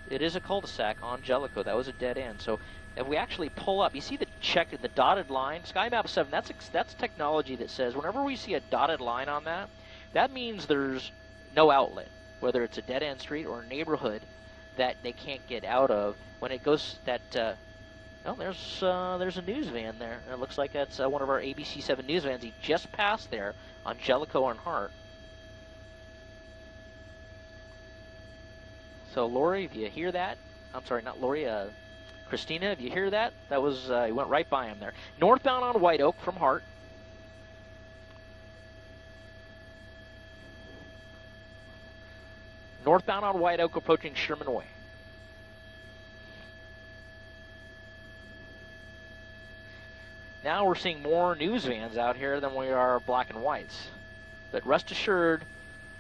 It is a cul-de-sac on Jellicoe. That was a dead end. So if we actually pull up, you see the dotted line? SkyMap 7, that's technology that says whenever we see a dotted line on that, that means there's no outlet, whether it's a dead-end street or a neighborhood that they can't get out of. When it goes that, well, there's a news van there. It looks like that's one of our ABC7 news vans. He just passed there on Jellicoe and Hart. So Lori, if you hear that, I'm sorry, not Lori, Christina, if you hear that, that was, he went right by him there. Northbound on White Oak from Hart. Northbound on White Oak approaching Sherman Way. Now we're seeing more news vans out here than we are black and whites. But rest assured,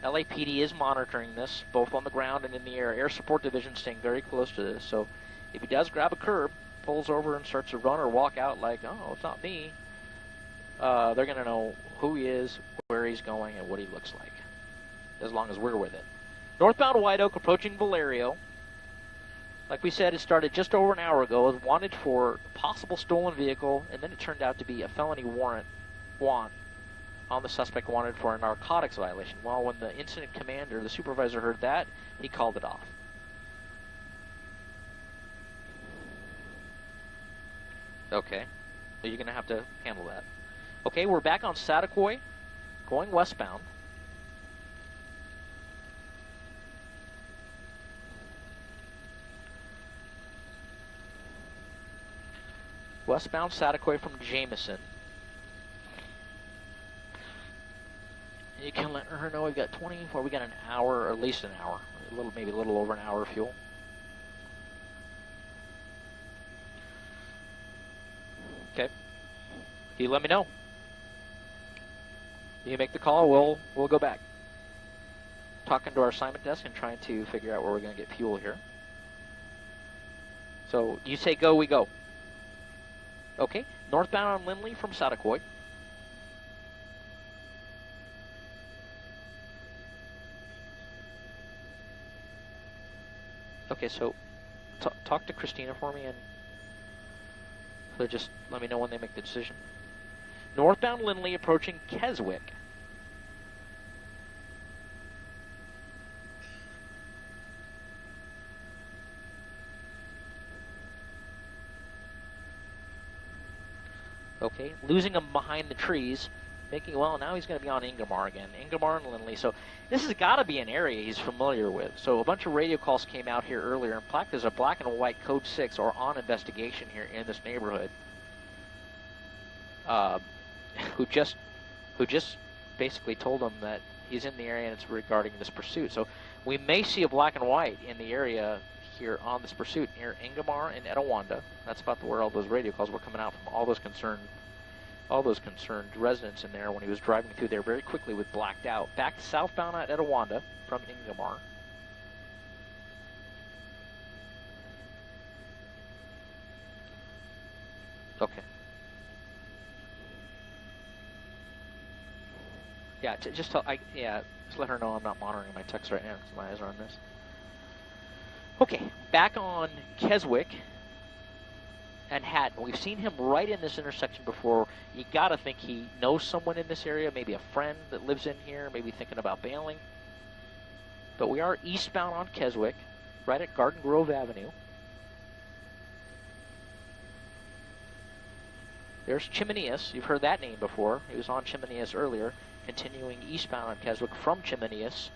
LAPD is monitoring this, both on the ground and in the air. Air Support Division staying very close to this. So if he does grab a curb, pulls over and starts to run or walk out like, oh, it's not me, they're going to know who he is, where he's going, and what he looks like, as long as we're with it. Northbound White Oak approaching Valerio. Like we said, it started just over an hour ago. It was wanted for a possible stolen vehicle, and then it turned out to be a felony warrant on the suspect wanted for a narcotics violation. Well, when the incident commander, the supervisor, heard that, he called it off. Okay. So you're going to have to handle that. Okay, we're back on Saticoy, going westbound. Westbound Saticoy from Jameson. You can let her know we've got 24. We got an hour, or at least an hour, maybe a little over an hour of fuel. Okay. You let me know. You make the call. We'll go back. Talking to our assignment desk and trying to figure out where we're going to get fuel here. So you say go, we go. Okay. Northbound on Lindley from Saticoy. Okay, so talk to Christina for me, and so just let me know when they make the decision. Northbound Lindley approaching Keswick. Okay, losing him behind the trees. Well, now he's going to be on Ingomar again. Ingomar and Lindley. So this has got to be an area he's familiar with. So a bunch of radio calls came out here earlier. In fact, there's a black and white code 6 or on investigation here in this neighborhood. Who just basically told him that he's in the area and it's regarding this pursuit. So we may see a black and white in the area here on this pursuit near Ingomar and Etiwanda. That's about where all those radio calls were coming out from. All those concerned residents in there when he was driving through there very quickly with blacked out. Back southbound at Etiwanda from Ingomar. Okay. Yeah, just let her know I'm not monitoring my text right now because my eyes are on this. Okay, back on Keswick and Hatton. We've seen him right in this intersection before. You got to think he knows someone in this area, maybe a friend that lives in here, maybe thinking about bailing. But we are eastbound on Keswick, right at Garden Grove Avenue. There's Chimneas. You've heard that name before. He was on Chimneas earlier. Continuing eastbound on Keswick from Chimneas.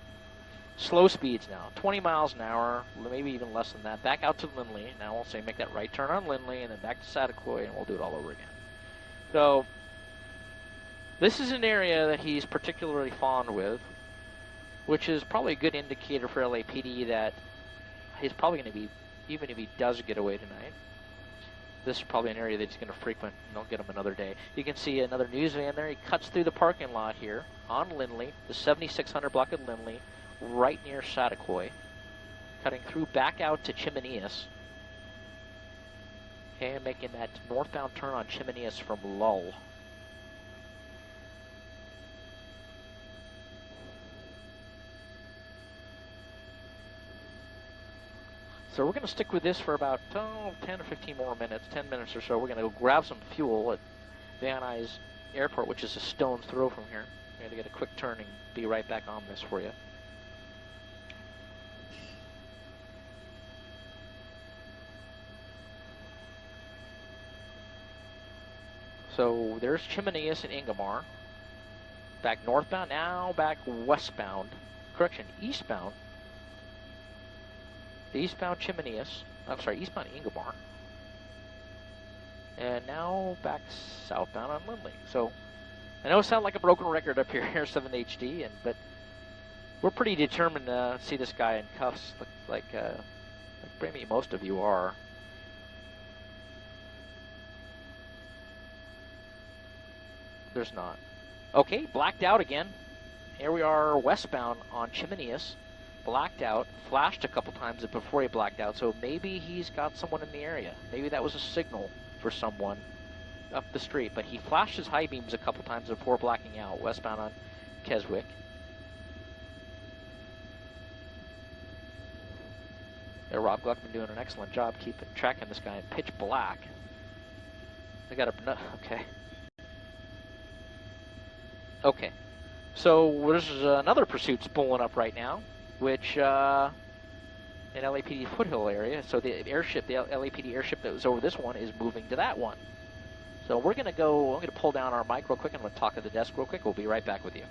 Slow speeds now, 20 miles an hour, maybe even less than that. Back out to Lindley. Now we'll say make that right turn on Lindley and then back to Saticoy, and we'll do it all over again. So this is an area that he's particularly fond with, which is probably a good indicator for LAPD that he's probably going to be, even if he does get away tonight, this is probably an area that he's going to frequent, and they'll get him another day. You can see another news van there. He cuts through the parking lot here on Lindley, the 7600 block of Lindley, right near Saticoy, cutting through back out to Chimneas. Okay, and making that northbound turn on Chimneas from Lull. So we're going to stick with this for about 10 or 15 more minutes, 10 minutes or so. We're going to go grab some fuel at Van Nuys Airport, which is a stone's throw from here. We're going to get a quick turn and be right back on this for you. So there's Chimneas and Ingomar. Back northbound, now back westbound. Correction, eastbound. The eastbound Chimneas. I'm sorry, eastbound Ingomar. And now back southbound on Lindley. So I know it sounds like a broken record up here, Air 7 HD, but we're pretty determined to see this guy in cuffs, like maybe most of you are. There's not. Okay, blacked out again. Here we are westbound on Chimneas. Blacked out, flashed a couple times before he blacked out, so maybe he's got someone in the area. Maybe that was a signal for someone up the street, but he flashed his high beams a couple times before blacking out, westbound on Keswick. There, Rob Gluckman doing an excellent job tracking this guy in pitch black. They got a, okay. Okay, so there's another pursuit spooling up right now, which in LAPD Foothill area. So the airship, the LAPD airship that was over this one, is moving to that one. So we're going to go, I'm going to pull down our mic real quick. I'm going to talk at the desk real quick. We'll be right back with you.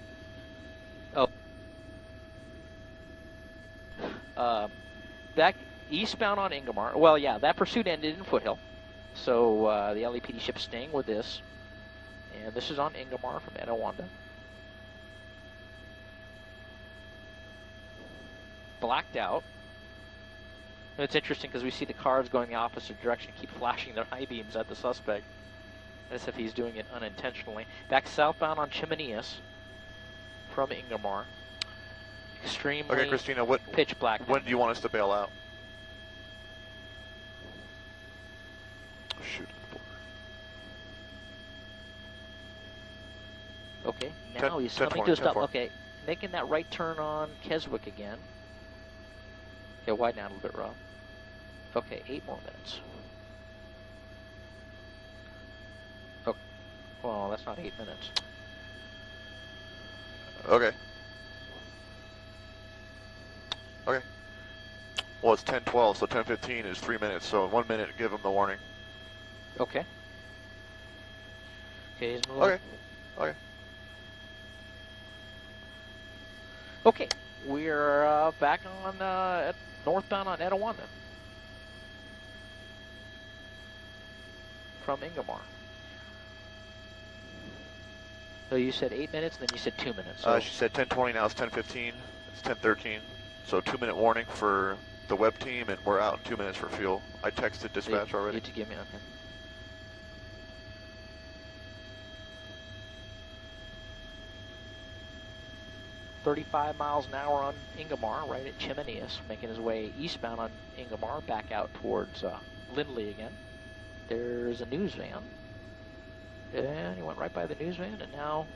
Back eastbound on Ingomar. Well, yeah, that pursuit ended in Foothill. So the LAPD ship's staying with this. And this is on Ingomar from Etiwanda. Blacked out. And it's interesting because we see the cars going the opposite direction, keep flashing their high beams at the suspect, as if he's doing it unintentionally. Back southbound on Chimeneas from Ingomar. Extremely okay, Christina, pitch black. When do you want us to bail out? Shoot. Okay, now he's coming to a stop. Okay, making that right turn on Keswick again. Okay, widen out a little bit, Rob. Okay, 8 more minutes. Oh, well, that's not 8 minutes. Okay. Okay. Well, it's 10:12, so 10:15 is 3 minutes. So in 1 minute, give them the warning. Okay. Okay, he's moving. Okay. Okay. Okay, we're back on northbound on Etiwanda from Ingomar. So you said 8 minutes, and then you said 2 minutes. So she said 10:20. Now it's 10:15. It's 10:13. So 2 minute warning for the web team, and we're out in 2 minutes for fuel. I texted dispatch already. You to give me, okay. .35 miles an hour on Ingomar, right at Chimeneas, making his way eastbound on Ingomar, back out towards Lindley again. There's a news van, and he went right by the news van, and now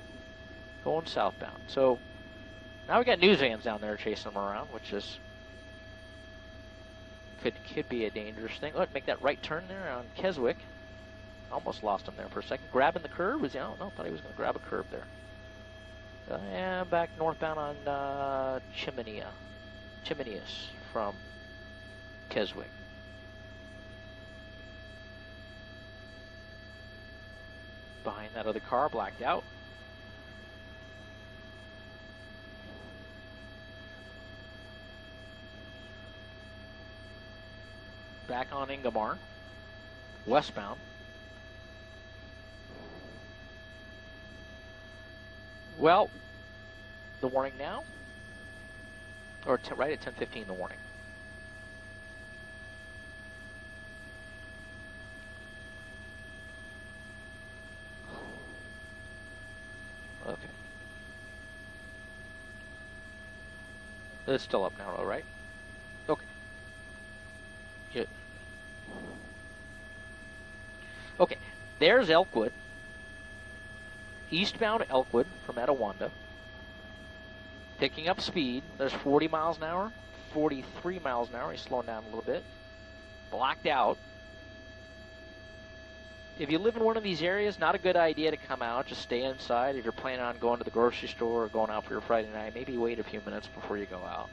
going southbound. So now we got news vans down there chasing him around, which is could be a dangerous thing. Look, make that right turn there on Keswick. Almost lost him there for a second. Grabbing the curve. I don't know. Thought he was going to grab a curve there. And back northbound on Chimeneas from Keswick. Behind that other car, blacked out. Back on Ingomar, westbound. Well, the warning now, or right at 10:15, the warning. Okay. It's still up now, though, right? Okay. Yeah. Okay, there's Elkwood. Eastbound Elkwood from Etiwanda. Picking up speed. There's 40 miles an hour, 43 miles an hour. He's slowing down a little bit. Blacked out. If you live in one of these areas, not a good idea to come out. Just stay inside. If you're planning on going to the grocery store or going out for your Friday night, maybe wait a few minutes before you go out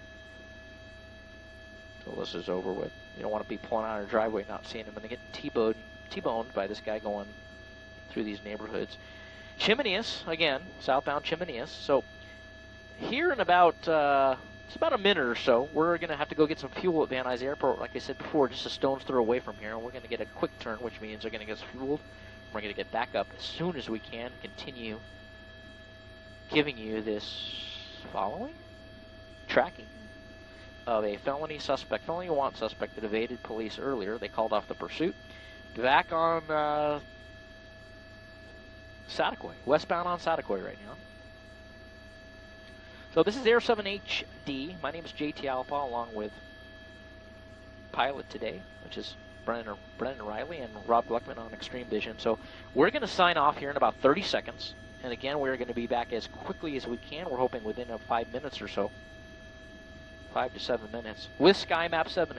until this is over with. You don't want to be pulling out of your driveway, not seeing him, and they get T-boned by this guy going through these neighborhoods. Chimeneas, again, southbound Chimeneas. So here in about, it's about a minute or so, we're going to have to go get some fuel at Van Nuys Airport. Like I said before, just a stone's throw away from here. And we're going to get a quick turn, which means they're going to get us fueled. We're going to get back up as soon as we can, continue giving you this following tracking of a felony want suspect that evaded police earlier. They called off the pursuit. Back on Saticoy, westbound on Saticoy right now. So this is Air 7 HD. My name is JT Alpha, along with pilot today, which is Brennan Riley and Rob Gluckman on Extreme Vision. So we're going to sign off here in about 30 seconds. And again, we're going to be back as quickly as we can. We're hoping within 5 minutes or so. 5 to 7 minutes. With SkyMap 7,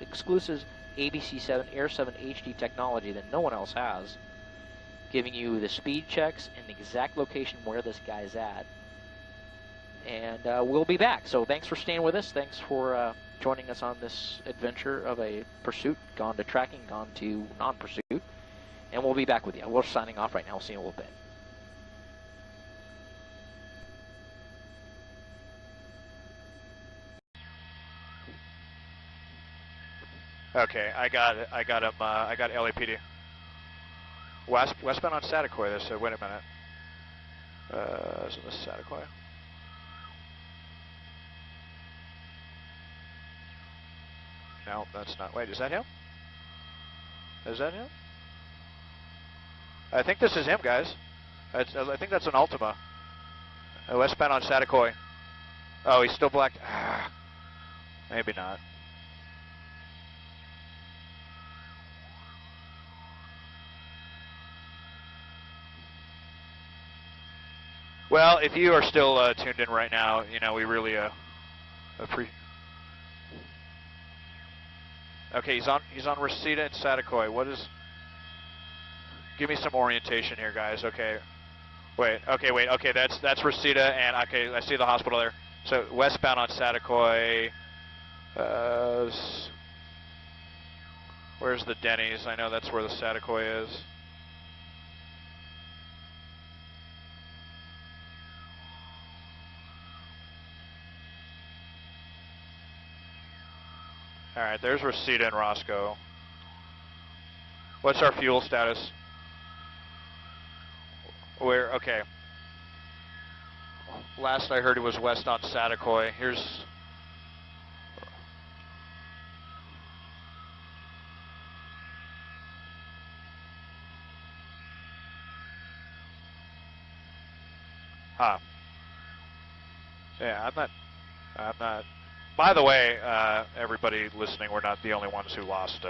exclusive ABC 7, Air 7 HD technology that no one else has. Giving you the speed checks and the exact location where this guy's at. And we'll be back. So thanks for staying with us. Thanks for joining us on this adventure of a pursuit, gone to tracking, gone to non-pursuit. and we'll be back with you. We're signing off right now. We'll see you in a little bit. Okay, I got it. I got him. I got LAPD. Westbound on Satakoy. They said, wait a minute. Isn't this Satakoy? No, that's not. Wait, is that him? Is that him? I think this is him, guys. I think that's an Altima. Westbound on Satakoy. Oh, he's still blacked. Maybe not. Well, if you are still tuned in right now, you know, we really appreciate. Okay, he's on Reseda and Satakoy. What is? Give me some orientation here, guys. Okay. Wait. Okay, that's Reseda, and okay, I see the hospital there. So westbound on Satakoy. Where's the Denny's? I know that's where the Satakoy is. All right, there's Reseda and Roscoe. What's our fuel status? Okay. Last I heard it was west on Satakoy. Here's... Huh. Yeah, I'm not... By the way, everybody listening, we're not the only ones who lost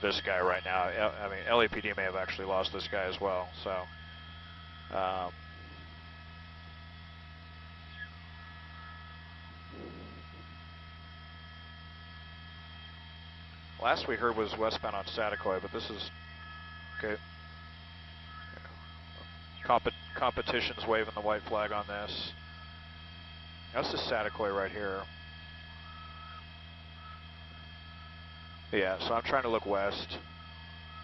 this guy right now. I mean, LAPD may have actually lost this guy as well, so... Last we heard was westbound on Satakoy, but this is... Okay. Competition's waving the white flag on this. That's the Satakoy right here. Yeah, so I'm trying to look west.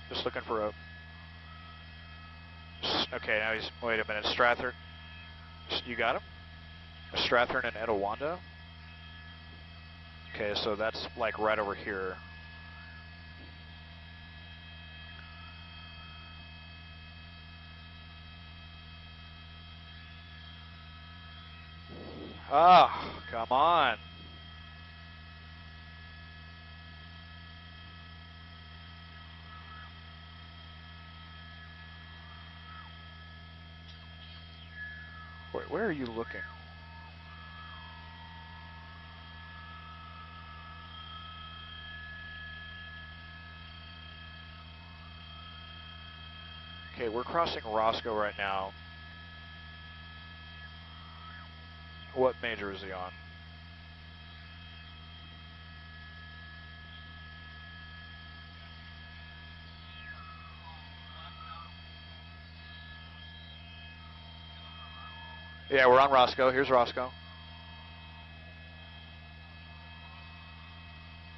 Just looking for a... Okay, now he's... Wait a minute, Strathern. You got him? Strathern and Etowanda? Okay, so that's like right over here. Oh, come on. Where are you looking? Okay, we're crossing Roscoe right now. What major is he on? Yeah, we're on Roscoe. Here's Roscoe.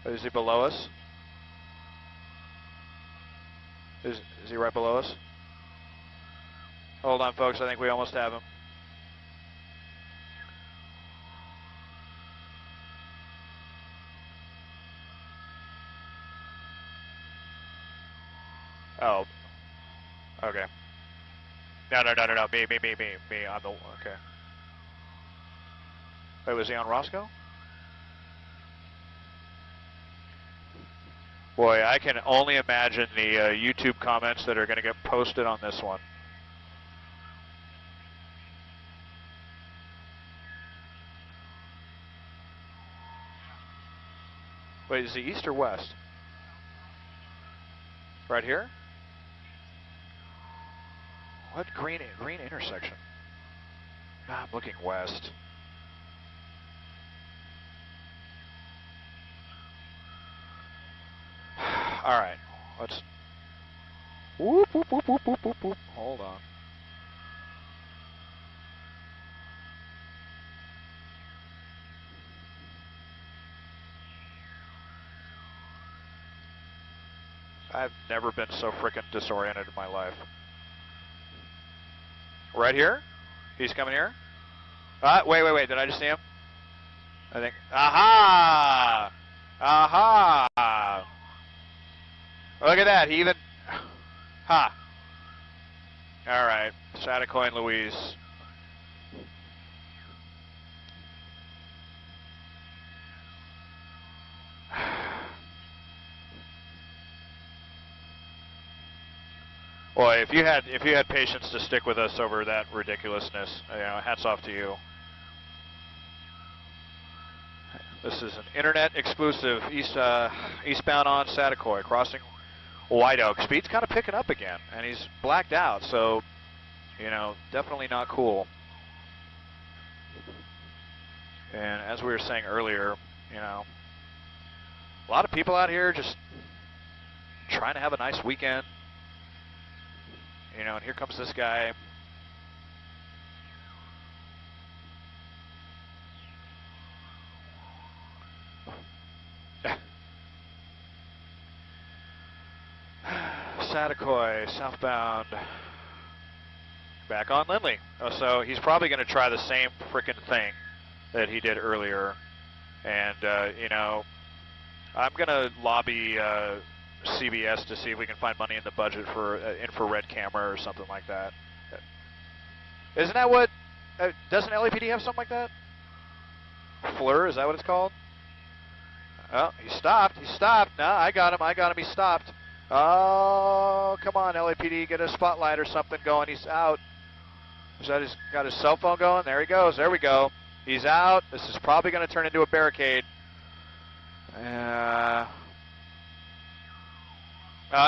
Is he below us? Is he right below us? Hold on, folks. I think we almost have him. Oh. Okay. No. Me. On the... Okay. Wait, was he on Roscoe? Boy, I can only imagine the YouTube comments that are going to get posted on this one. Wait, is he east or west? Right here? What green intersection? I'm looking west. All right, let's. Whoop. Hold on. I've never been so frickin' disoriented in my life. Right here? He's coming here? Wait. Did I just see him? I think. Aha! Aha! Look at that. He even. Ha! All right. Satakoy and Louise. Boy, if you had patience to stick with us over that ridiculousness, hats off to you. This is an internet exclusive eastbound on Satakoy, crossing White Oak. Speed's kind of picking up again, and he's blacked out, so definitely not cool. And as we were saying earlier, a lot of people out here just trying to have a nice weekend. And here comes this guy. Satakoy, southbound, back on Lindley. So he's probably going to try the same frickin' thing that he did earlier. And, I'm going to lobby CBS to see if we can find money in the budget for an infrared camera or something like that. Isn't that what, doesn't LAPD have something like that? FLIR, is that what it's called? Oh, he stopped. No, I got him, he stopped. Oh, come on, LAPD, get a spotlight or something going. He's out. Is that got his cell phone going? There he goes. There we go. He's out. This is probably going to turn into a barricade.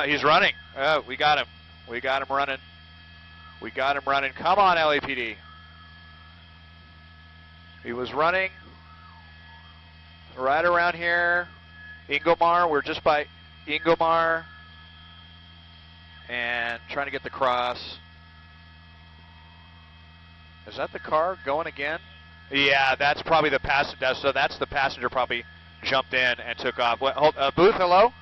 He's running. We got him. We got him running. Come on, LAPD. He was running right around here. Ingomar. We're just by Ingomar. And trying to get the cross. Is that the car going again? Yeah, that's probably the passenger. So that's the passenger probably jumped in and took off. What, Booth, hello?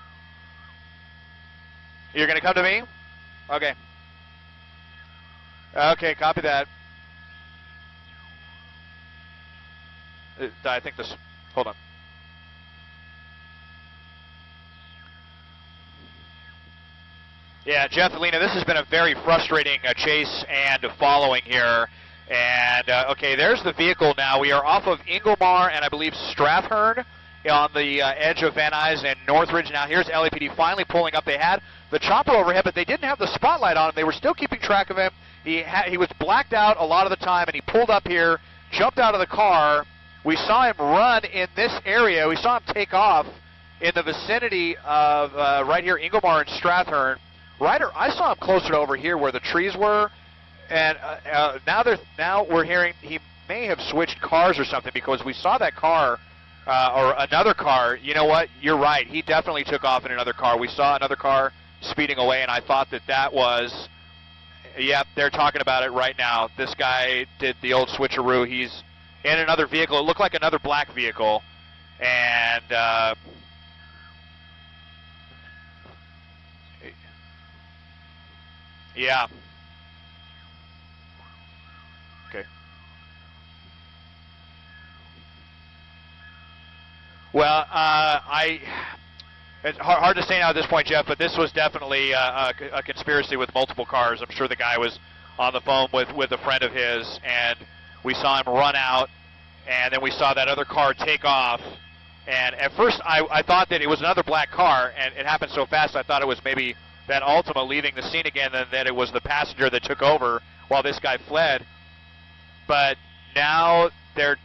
You're going to come to me? Okay. Okay, copy that. I think this, hold on. Yeah, Jeff, Alina, this has been a very frustrating chase and following here. And, okay, there's the vehicle now. We are off of Ingomar and I believe Strathern on the edge of Van Nuys and Northridge. Now here's LAPD finally pulling up. They had the chopper overhead, but they didn't have the spotlight on him. They were still keeping track of him. He was blacked out a lot of the time, and he pulled up here, jumped out of the car. We saw him run in this area. We saw him take off in the vicinity of right here, Ingomar and Strathern. I saw him closer to over here where the trees were, and now we're hearing he may have switched cars or something because we saw that car or another car. You know what? You're right. He definitely took off in another car. We saw another car speeding away, and I thought that was, yep, they're talking about it right now. This guy did the old switcheroo. He's in another vehicle. It looked like another black vehicle, and yeah. Okay. Well, it's hard to say now at this point, Jeff, but this was definitely a conspiracy with multiple cars. I'm sure the guy was on the phone with a friend of his, and we saw him run out, and then we saw that other car take off. And at first, I thought that it was another black car, and it happened so fast I thought it was maybe that Altima leaving the scene again, and that it was the passenger that took over while this guy fled. But now they're,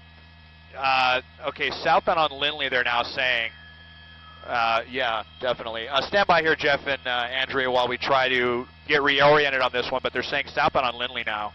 okay, southbound on Lindley, they're now saying, yeah, definitely. Stand by here, Jeff and Andrea, while we try to get reoriented on this one, but they're saying southbound on Lindley now.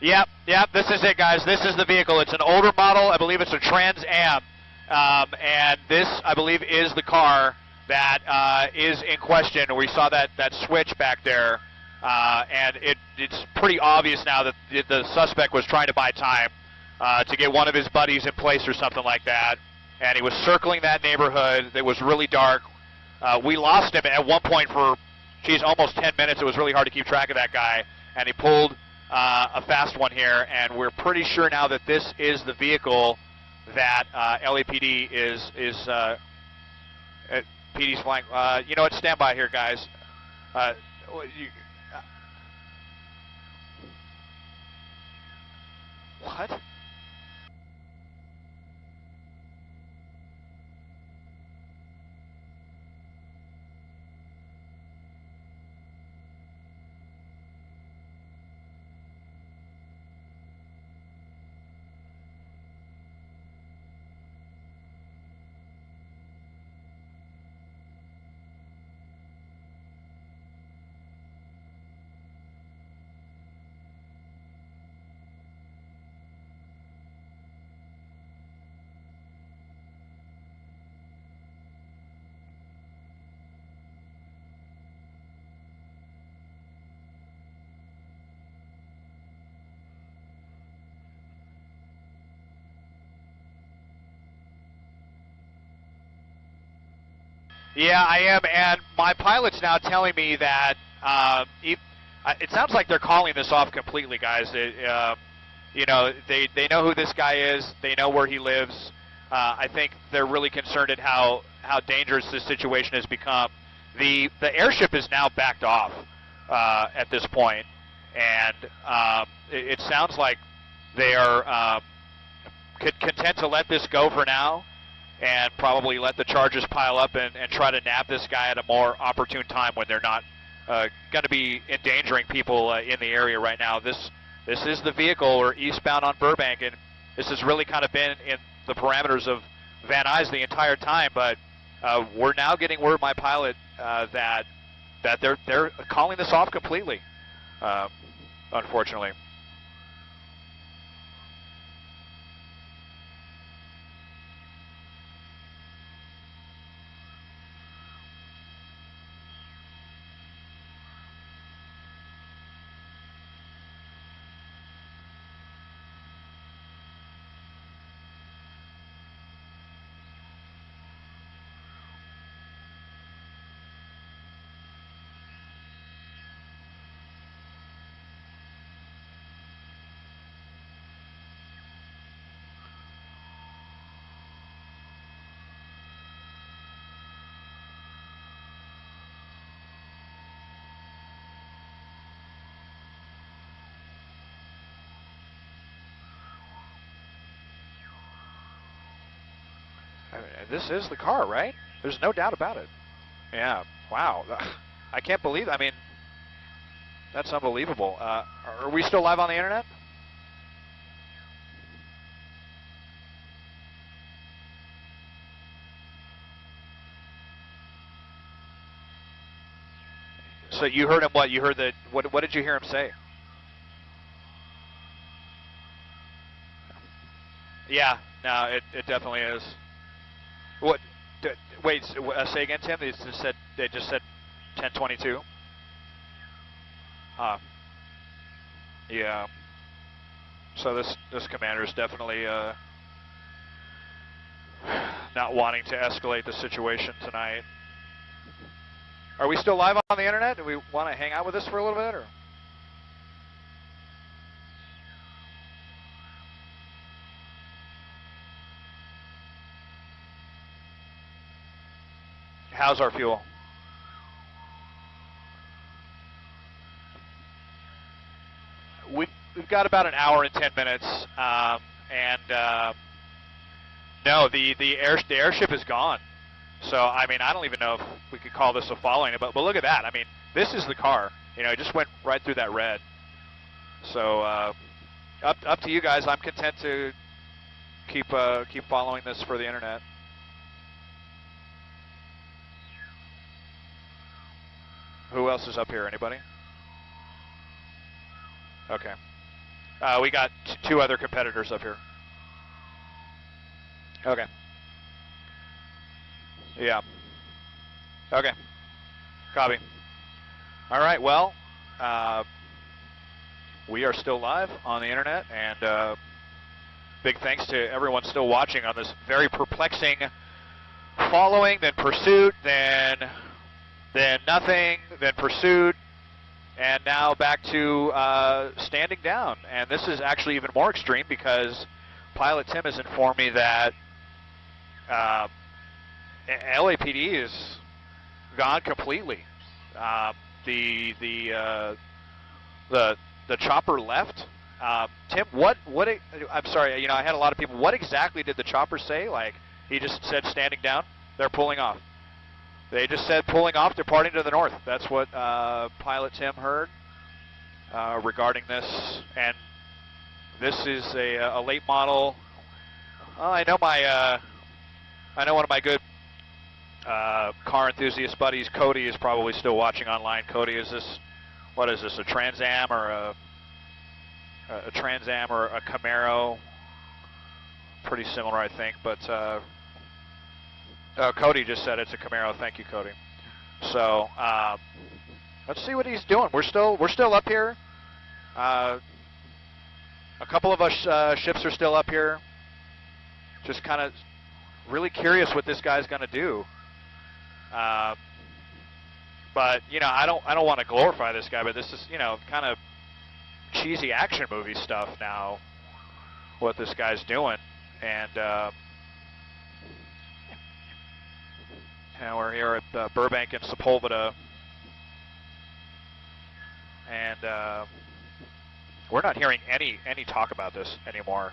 Yep, this is it, guys. This is the vehicle. It's an older model. I believe it's a Trans Am. And this, I believe, is the car that is in question. We saw that switch back there. And it's pretty obvious now that the suspect was trying to buy time to get one of his buddies in place or something like that. And he was circling that neighborhood. It was really dark. We lost him at one point for, almost 10 minutes. It was really hard to keep track of that guy. And he pulled a fast one here, and we're pretty sure now that this is the vehicle that LAPD is PD's flying. You know what? Stand by here, guys. What? Yeah, I am, and my pilot's now telling me that it sounds like they're calling this off completely, guys. You know, they know who this guy is. They know where he lives. I think they're really concerned at how dangerous this situation has become. The airship is now backed off at this point, and it sounds like they are content to let this go for now, and probably let the charges pile up and try to nab this guy at a more opportune time when they're not going to be endangering people in the area right now. This is the vehicle. We're eastbound on Burbank, and this has really kind of been in the parameters of Van Nuys the entire time, but we're now getting word, my pilot, that they're calling this off completely, unfortunately. This is the car, right? There's no doubt about it. Yeah, wow. I can't believe, I mean, that's unbelievable. Are we still live on the internet? So you heard him what? You heard what did you hear him say? Yeah, no, it definitely is. What? Wait, say again, Tim. They just said 1022. Yeah. So this commander is definitely not wanting to escalate the situation tonight. Are we still live on the internet? Do we want to hang out with us for a little bit, or? How's our fuel? We've got about an hour and 10 minutes, no, the airship is gone. So I mean, I don't even know if we could call this a following, but look at that. I mean, this is the car. You know, it just went right through that red. So up to you guys. I'm content to keep following this for the internet. Who else is up here? Anybody? Okay. We got two other competitors up here. Okay. Yeah. Okay. Copy. All right, well, we are still live on the internet, and big thanks to everyone still watching on this very perplexing following, then pursuit, then nothing, then pursuit, and now back to standing down. And this is actually even more extreme because Pilot Tim has informed me that LAPD is gone completely. The chopper left. Tim, I'm sorry, I had a lot of people. What exactly did the chopper say? Like, he just said standing down? They're pulling off. They just said pulling off, departing to the north. That's what Pilot Tim heard regarding this. And this is a late model. I know one of my good car enthusiast buddies, Cody, is probably still watching online. Cody, what is this, a Trans Am or a Trans Am or a Camaro? Pretty similar, I think, but Cody just said it's a Camaro. Thank you, Cody. So let's see what he's doing. We're still up here. A couple of us ships are still up here. Just kind of really curious what this guy's going to do. But I don't want to glorify this guy, but this is kind of cheesy action movie stuff now. What this guy's doing, and we're here at Burbank and Sepulveda, and we're not hearing any talk about this anymore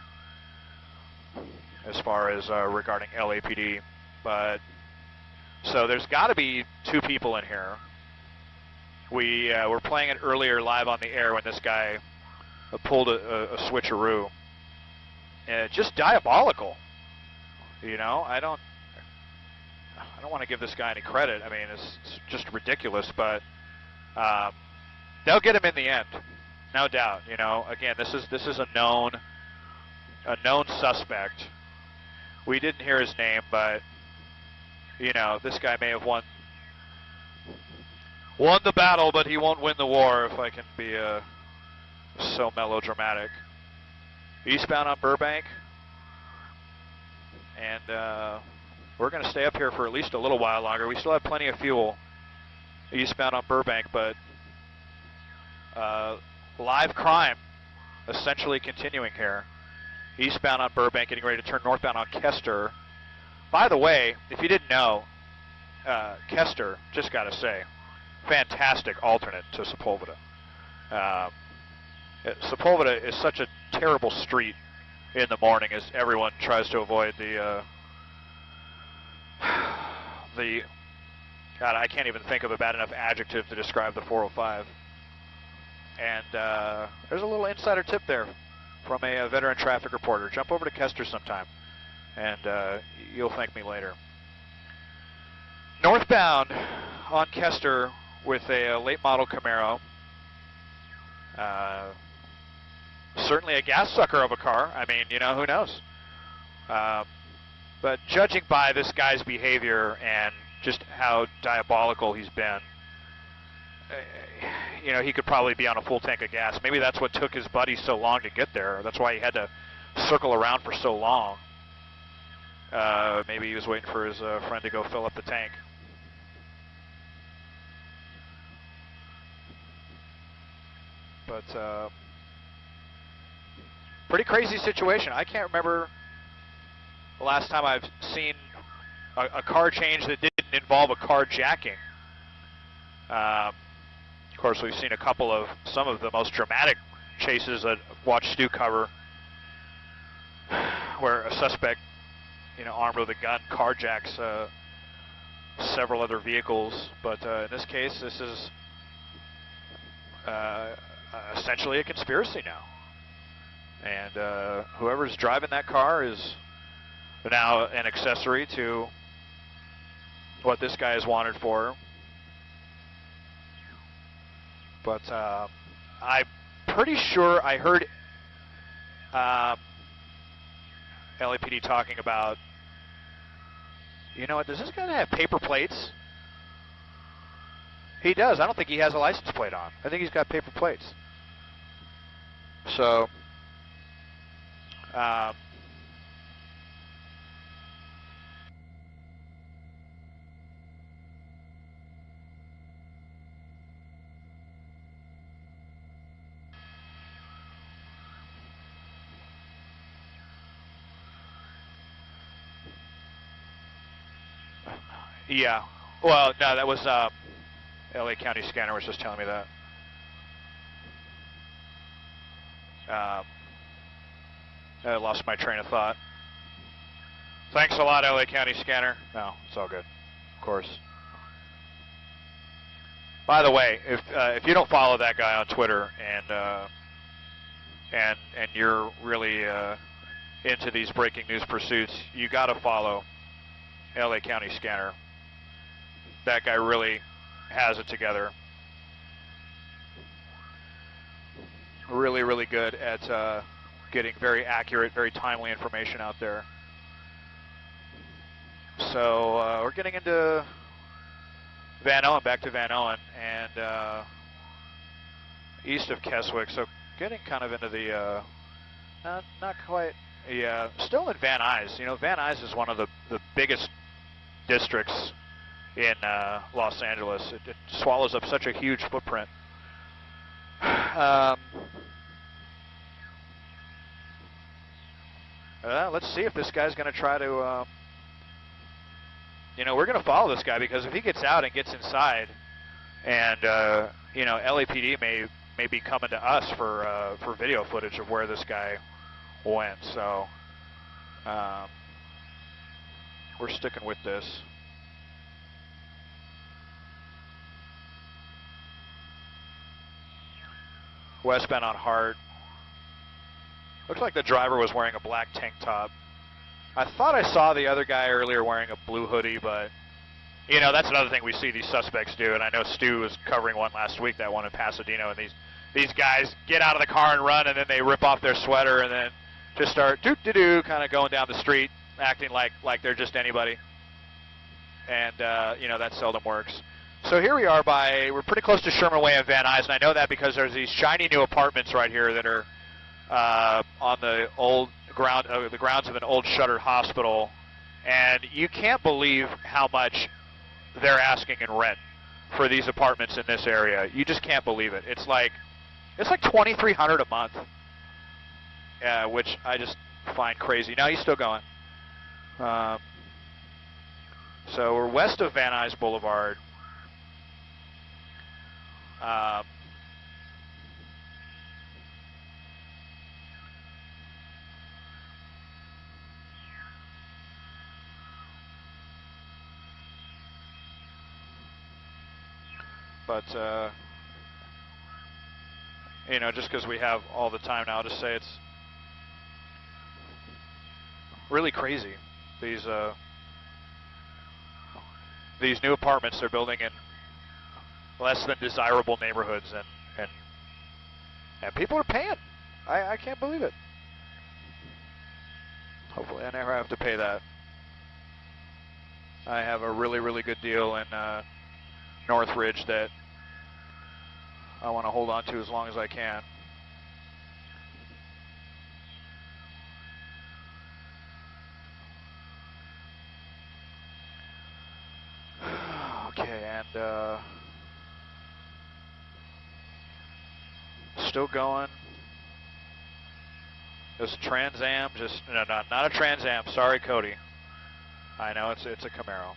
as far as regarding LAPD. But so there's got to be two people in here. We were playing it earlier live on the air when this guy pulled a switcheroo. Just diabolical. I don't want to give this guy any credit. I mean, it's just ridiculous, but they'll get him in the end, no doubt. Again, this is a known suspect. We didn't hear his name, but this guy may have won the battle, but he won't win the war, if I can be so melodramatic. Eastbound on Burbank, and we're going to stay up here for at least a little while longer. We still have plenty of fuel eastbound on Burbank, but live crime essentially continuing here. Eastbound on Burbank, getting ready to turn northbound on Kester. By the way, if you didn't know, Kester, just got to say, fantastic alternate to Sepulveda. Sepulveda is such a terrible street in the morning as everyone tries to avoid the God, I can't even think of a bad enough adjective to describe the 405. And there's a little insider tip there from a veteran traffic reporter. Jump over to Kester sometime, and you'll thank me later. Northbound on Kester with a late model Camaro. Certainly a gas sucker of a car. I mean, who knows? But judging by this guy's behavior and just how diabolical he's been, he could probably be on a full tank of gas. Maybe that's what took his buddy so long to get there. That's why he had to circle around for so long. Maybe he was waiting for his friend to go fill up the tank. But pretty crazy situation. I can't remember the last time I've seen a car change that didn't involve a carjacking. Of course, we've seen some of the most dramatic chases that watch Stu cover, where a suspect, armed with a gun, carjacks several other vehicles. But in this case, this is essentially a conspiracy now. And whoever's driving that car is now an accessory to what this guy is wanted for. But I'm pretty sure I heard LAPD talking about, you know what, does this guy have paper plates? He does. I don't think he has a license plate on. I think he's got paper plates. So, yeah. Well, no, that was LA County Scanner was just telling me that. I lost my train of thought. Thanks a lot, LA County Scanner. No, it's all good, of course. By the way, if you don't follow that guy on Twitter and you're really into these breaking news pursuits, you got to follow LA County Scanner. That guy really has it together. Really, really good at getting very accurate, very timely information out there. So we're getting into Van Owen, back to Van Owen, and east of Keswick. So getting kind of into the, not quite, yeah, still in Van Nuys. You know, Van Nuys is one of the biggest districts in Los Angeles. It swallows up such a huge footprint. Let's see if this guy's going to try to, you know, we're going to follow this guy, because if he gets out and gets inside, and, you know, LAPD may be coming to us for video footage of where this guy went. So we're sticking with this. Westbound on Hart. Looks like the driver was wearing a black tank top. I thought I saw the other guy earlier wearing a blue hoodie, but, you know, that's another thing we see these suspects do, and I know Stu was covering one last week, that one in Pasadena, and these guys get out of the car and run, and then they rip off their sweater, and then just start doo-doo-doo, kind of going down the street, acting like they're just anybody. And, you know, that seldom works. So here we are we're pretty close to Sherman Way and Van Nuys, and I know that because there's these shiny new apartments right here that are on the old the grounds of an old shuttered hospital, and you can't believe how much they're asking in rent for these apartments in this area. You just can't believe it. It's like $2,300 a month, which I just find crazy. Now he's still going. So we're west of Van Nuys Boulevard. But, you know, just because we have all the time now to say it's really crazy. These new apartments they're building in less than desirable neighborhoods, and people are paying. I can't believe it. Hopefully I never have to pay that. I have a really, really good deal in Northridge that I want to hold on to as long as I can. Okay, and still going. This Trans Am, no, not a Trans Am. Sorry, Cody. I know it's a Camaro.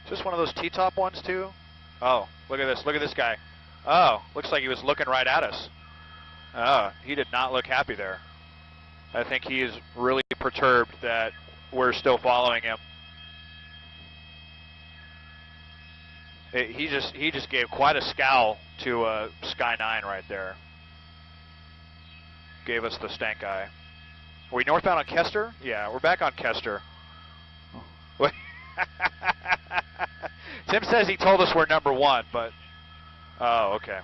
Is this one of those T-top ones too? Oh, look at this. Look at this guy. Oh, looks like he was looking right at us. Oh, he did not look happy there. I think he is really perturbed that we're still following him. He just gave quite a scowl to Sky 9 right there. Gave us the stank eye. Are we northbound on Kester? Yeah, we're back on Kester. Tim says he told us we're number one, but oh, okay.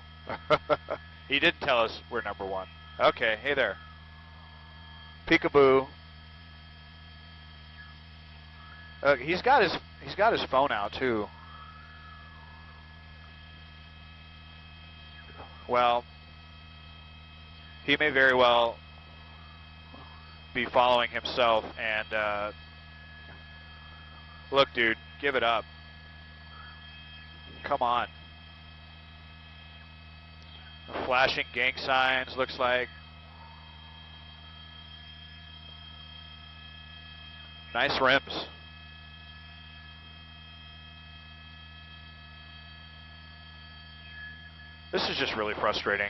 He didn't tell us we're number one. Okay, hey there. Peekaboo. He's got his phone out too. Well, he may very well be following himself, and look, dude, give it up. Come on. Flashing gang signs, looks like. Nice rims. This is just really frustrating.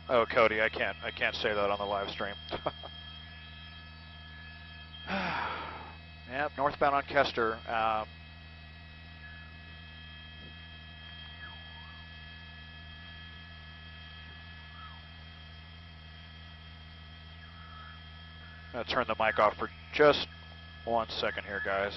Oh, Cody, I can't say that on the live stream. Yep, northbound on Kester. I'm gonna turn the mic off for just 1 second here, guys.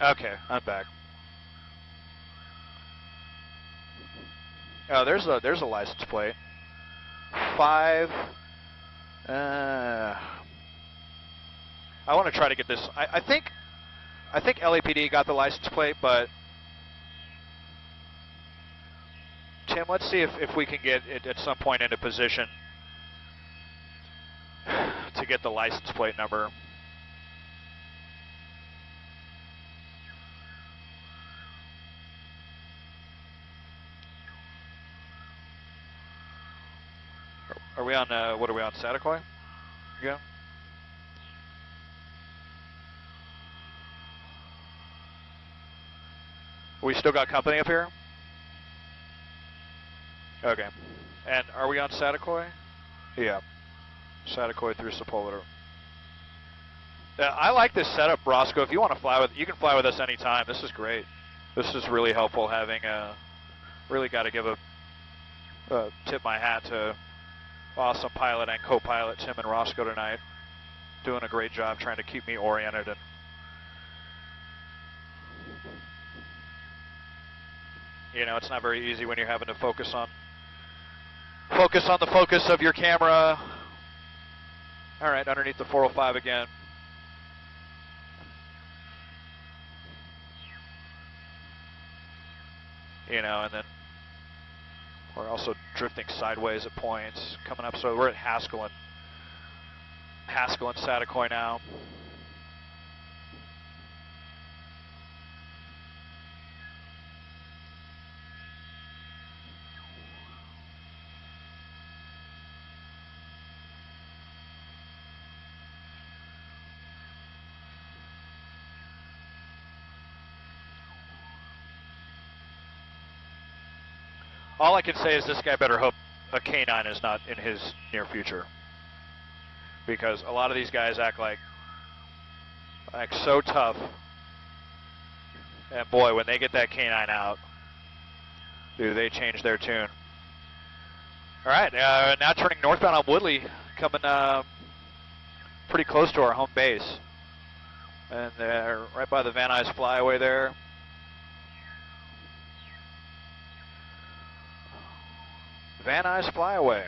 Okay, I'm back. Oh, there's a license plate. 5. I want to try to get this. I think LAPD got the license plate, but Tim, let's see if we can get it at some point into position to get the license plate number. Are we on, what are we on, Saticoy? Yeah. We still got company up here? Okay. And are we on Saticoy? Yeah. Saticoy through Sepulveda. I like this setup, Roscoe. If you want to fly with, you can fly with us anytime. This is great. This is really helpful having really got to give a tip my hat to awesome pilot and co-pilot Tim and Roscoe tonight. Doing a great job trying to keep me oriented. And you know, it's not very easy when you're having to focus on the focus of your camera. All right, underneath the 405 again. You know, and then we're also drifting sideways at points, coming up. So we're at Haskell and Saticoy now. All I can say is this guy better hope a K9 is not in his near future, because a lot of these guys act like so tough, and boy, when they get that K9 out, do they change their tune. All right, now turning northbound on Woodley, coming pretty close to our home base, and they're right by the Van Nuys Flyaway there. Van Nuys Flyaway.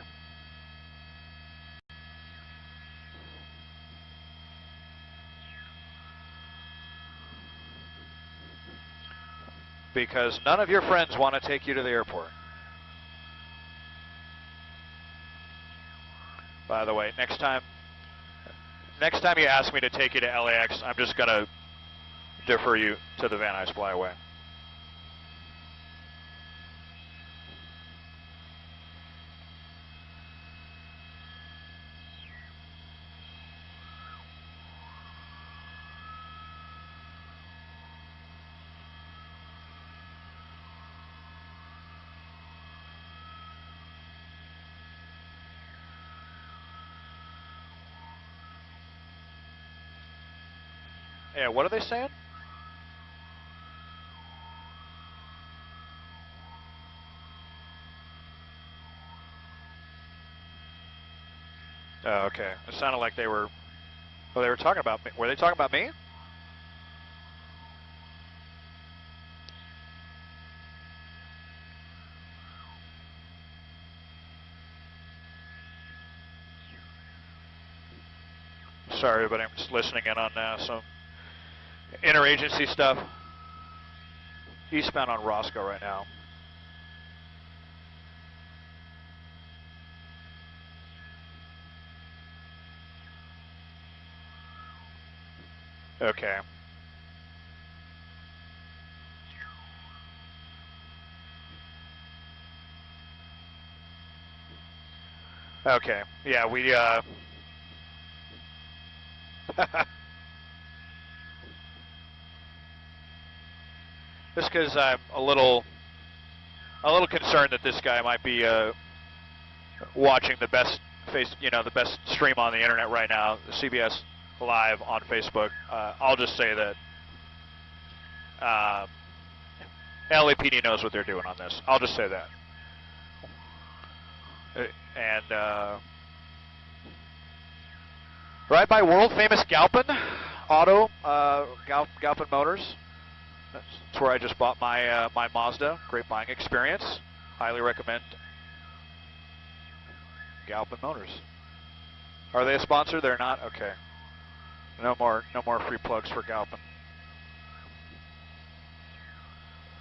Because none of your friends want to take you to the airport. By the way, next time you ask me to take you to LAX, I'm just going to defer you to the Van Nuys flyaway. Yeah, what are they saying? Oh, okay. It sounded like they were, well, they were talking about me. Were they talking about me? Sorry, but I'm just listening in on some interagency stuff. Eastbound on Roscoe right now. Okay. Okay. Yeah, we just because I'm a little concerned that this guy might be watching the best the best stream on the internet right now, CBS Live on Facebook. I'll just say that LAPD knows what they're doing on this. I'll just say that. And right by world famous Galpin Auto, Galpin Motors. That's where I just bought my my Mazda. Great buying experience. Highly recommend Galpin Motors. Are they a sponsor? They're not? Okay. No more free plugs for Galpin.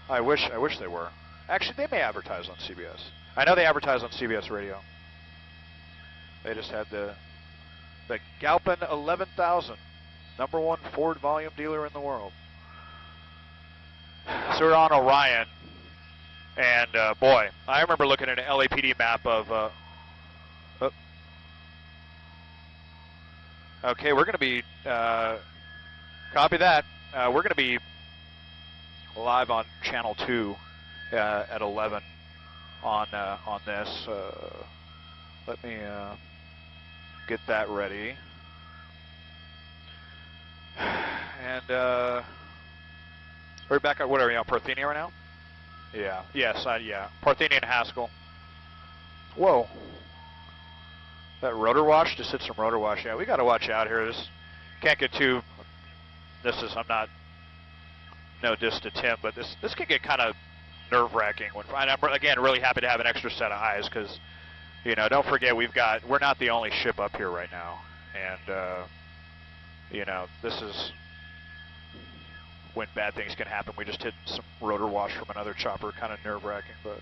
I wish they were. Actually, they may advertise on CBS. I know they advertise on CBS Radio. They just had the Galpin 11,000, #1 Ford volume dealer in the world. So we're on Orion, and boy, I remember looking at an LAPD map of. Okay, we're going to be. Copy that. We're going to be live on Channel 2 at 11 on this. Let me get that ready. And we're back at, what are we on, Parthenia right now? Yeah, yes, yeah. Parthenia and Haskell. Whoa. That rotor wash, just hit some rotor wash. Yeah, we got to watch out here. This can't get too, I'm not, no diss to Tim, but this can get kind of nerve-wracking. And I'm, again, really happy to have an extra set of eyes because, don't forget we're not the only ship up here right now. And, this is when bad things can happen. We just hit some rotor wash from another chopper, kind of nerve-wracking, but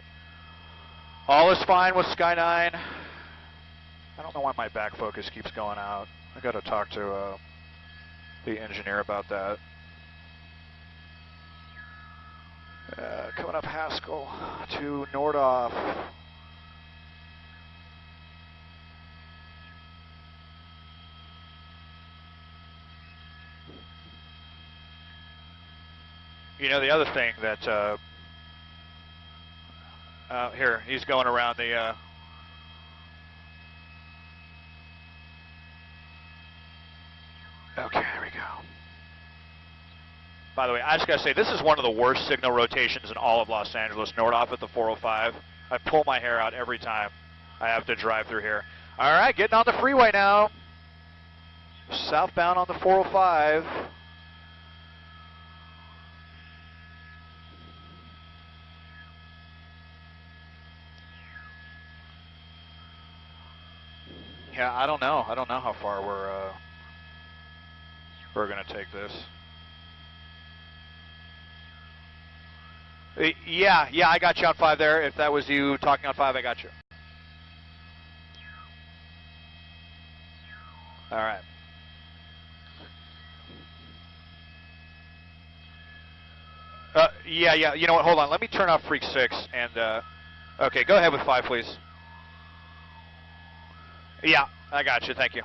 all is fine with Sky9. I don't know why my back focus keeps going out. I got to talk to the engineer about that. Coming up Haskell to Nordhoff. The other thing that here, he's going around the okay, there we go. By the way, I just got to say, this is one of the worst signal rotations in all of Los Angeles, Nordhoff at the 405. I pull my hair out every time I have to drive through here. All right, getting on the freeway now. Southbound on the 405. Yeah, I don't know. I don't know how far we're going to take this. Yeah, I got you on 5 there. If that was you talking on 5, I got you. All right. Yeah. You know what? Hold on. Let me turn off Freak 6 and. Okay, go ahead with 5, please. Yeah, I got you. Thank you.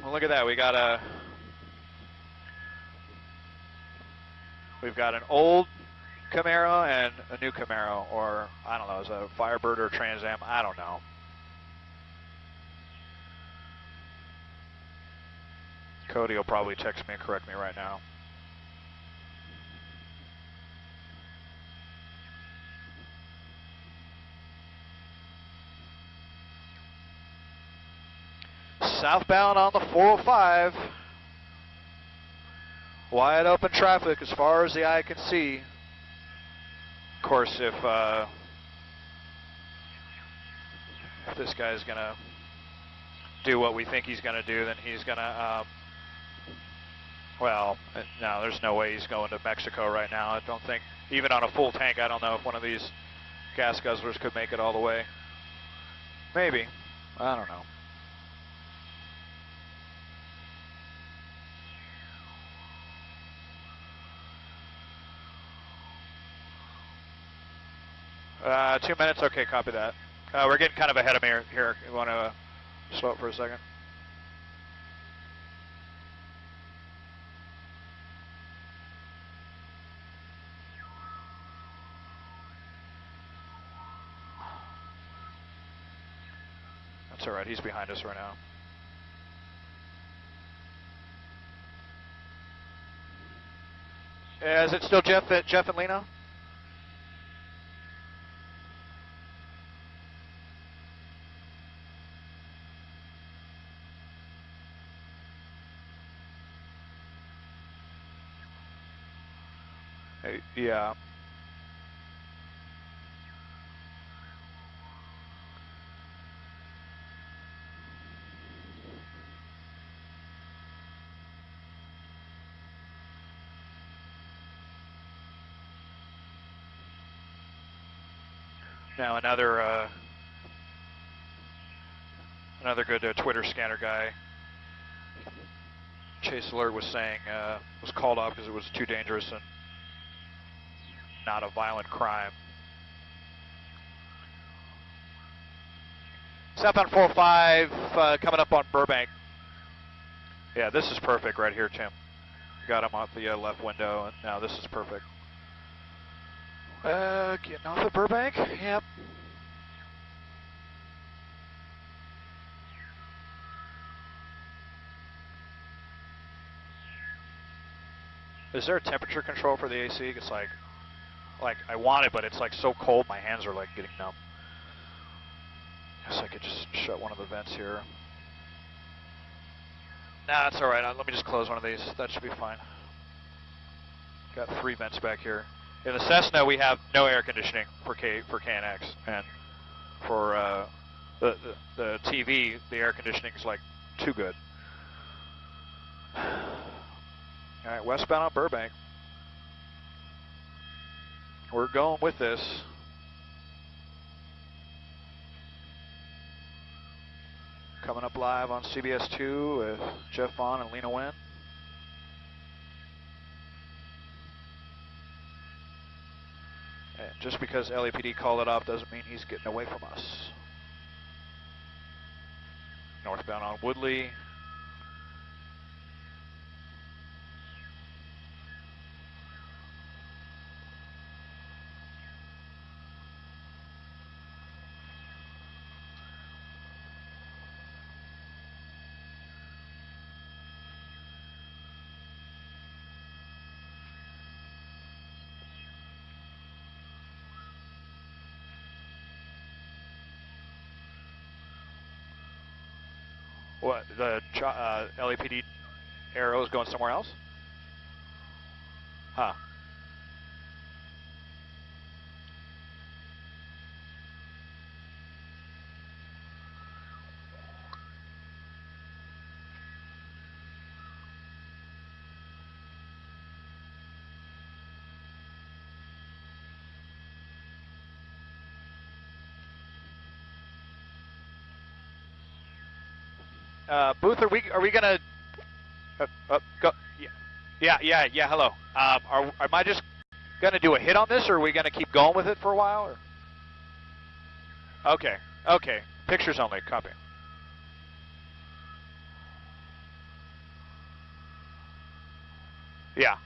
Well, look at that. We've got an old Camaro and a new Camaro, or I don't know, is it a Firebird or a Trans Am? I don't know. Cody will probably text me and correct me right now. Southbound on the 405. Wide open traffic as far as the eye can see. Of course, if this guy's going to do what we think he's going to do, then he's going to, well, no, there's no way he's going to Mexico right now. I don't think, even on a full tank, I don't know if one of these gas guzzlers could make it all the way. Maybe. I don't know. Uh, 2 minutes, okay, copy that. We're getting kind of ahead of me here. You want to slow up for a second? That's all right, he's behind us right now. Is it still Jeff and Lena? Yeah. Now another good Twitter scanner guy, Chase Alert, was saying was called off because it was too dangerous and not a violent crime. Southbound 405 coming up on Burbank. Yeah, this is perfect right here, Tim. Got him off the left window, and now this is perfect. Getting off of Burbank, yep. Is there a temperature control for the AC? It's like I want it, but it's like so cold, my hands are like getting numb. Guess I could just shut one of the vents here. Nah, that's all right. Let me just close one of these. That should be fine. Got 3 vents back here. In the Cessna, we have no air conditioning for KNX, and for the TV, the air conditioning is like too good. All right, westbound on Burbank. We're going with this. Coming up live on CBS 2 with Jeff Vaughn and Lena Wen. And just because LAPD called it off doesn't mean he's getting away from us. Northbound on Woodley. What, the LAPD arrow is going somewhere else? Huh. Booth, are we gonna go? Yeah. Hello. Am I just gonna do a hit on this, or are we gonna keep going with it for a while? Or? Okay. Pictures only. Copy. Yeah.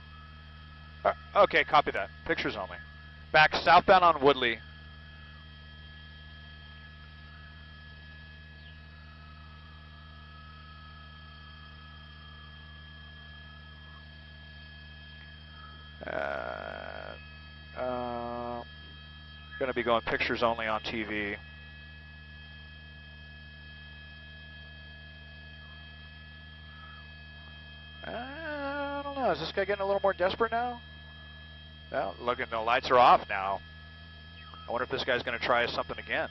Okay, copy that. Pictures only. Back southbound on Woodley. Going to be going pictures only on TV. I don't know. Is this guy getting a little more desperate now? Well, looking, the lights are off now. I wonder if this guy's going to try something again.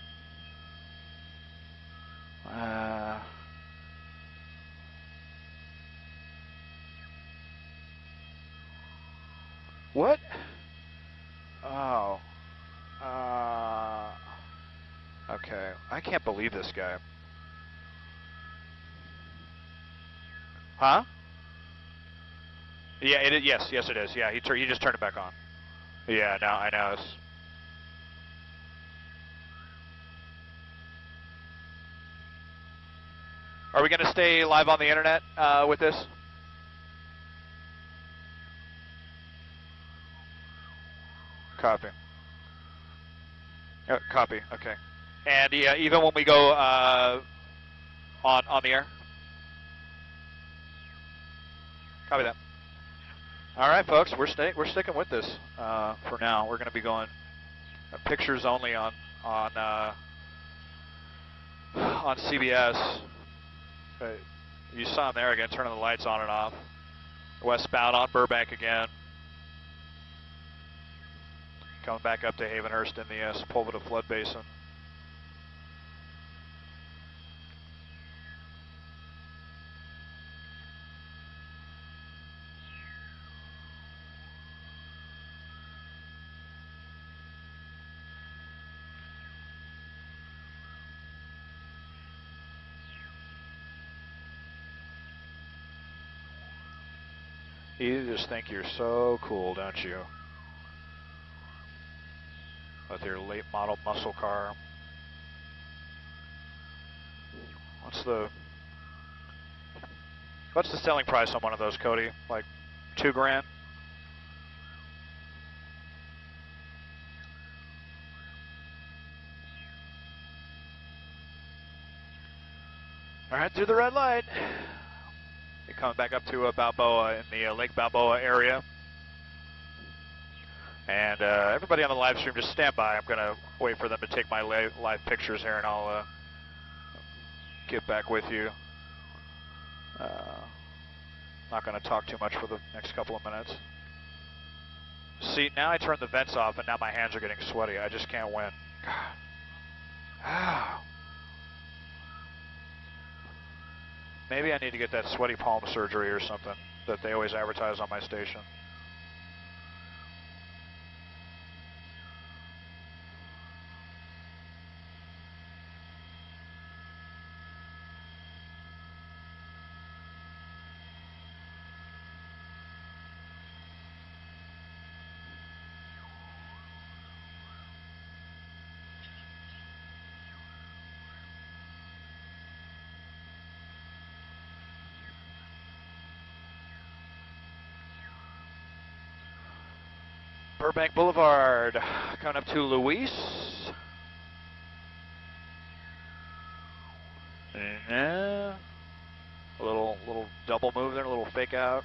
What? Oh. Okay. I can't believe this guy. Huh? Yeah, yes, it is. Yeah, he just turned it back on. Yeah, no, I know. Are we going to stay live on the internet with this? Copy. Copy. Okay. And yeah, even when we go on the air. Copy that. All right, folks, we're sticking with this for now. We're going to be going pictures only on CBS. You saw him there again, turning the lights on and off. Westbound on Burbank again. Coming back up to Havenhurst in the Sepulveda flood basin. You just think you're so cool, don't you? With your late model muscle car. What's the selling price on one of those, Cody? Like $2 grand? All right, through the red light. You're coming back up to Balboa in the Lake Balboa area. And everybody on the live stream, just stand by. I'm going to wait for them to take my live pictures here, and I'll get back with you. Not going to talk too much for the next couple of minutes. See, now I turned the vents off, and now my hands are getting sweaty. I just can't win. God. Maybe I need to get that sweaty palm surgery or something that they always advertise on my station. Burbank Boulevard, coming up to Luis. And, a little double move there, a little fake out.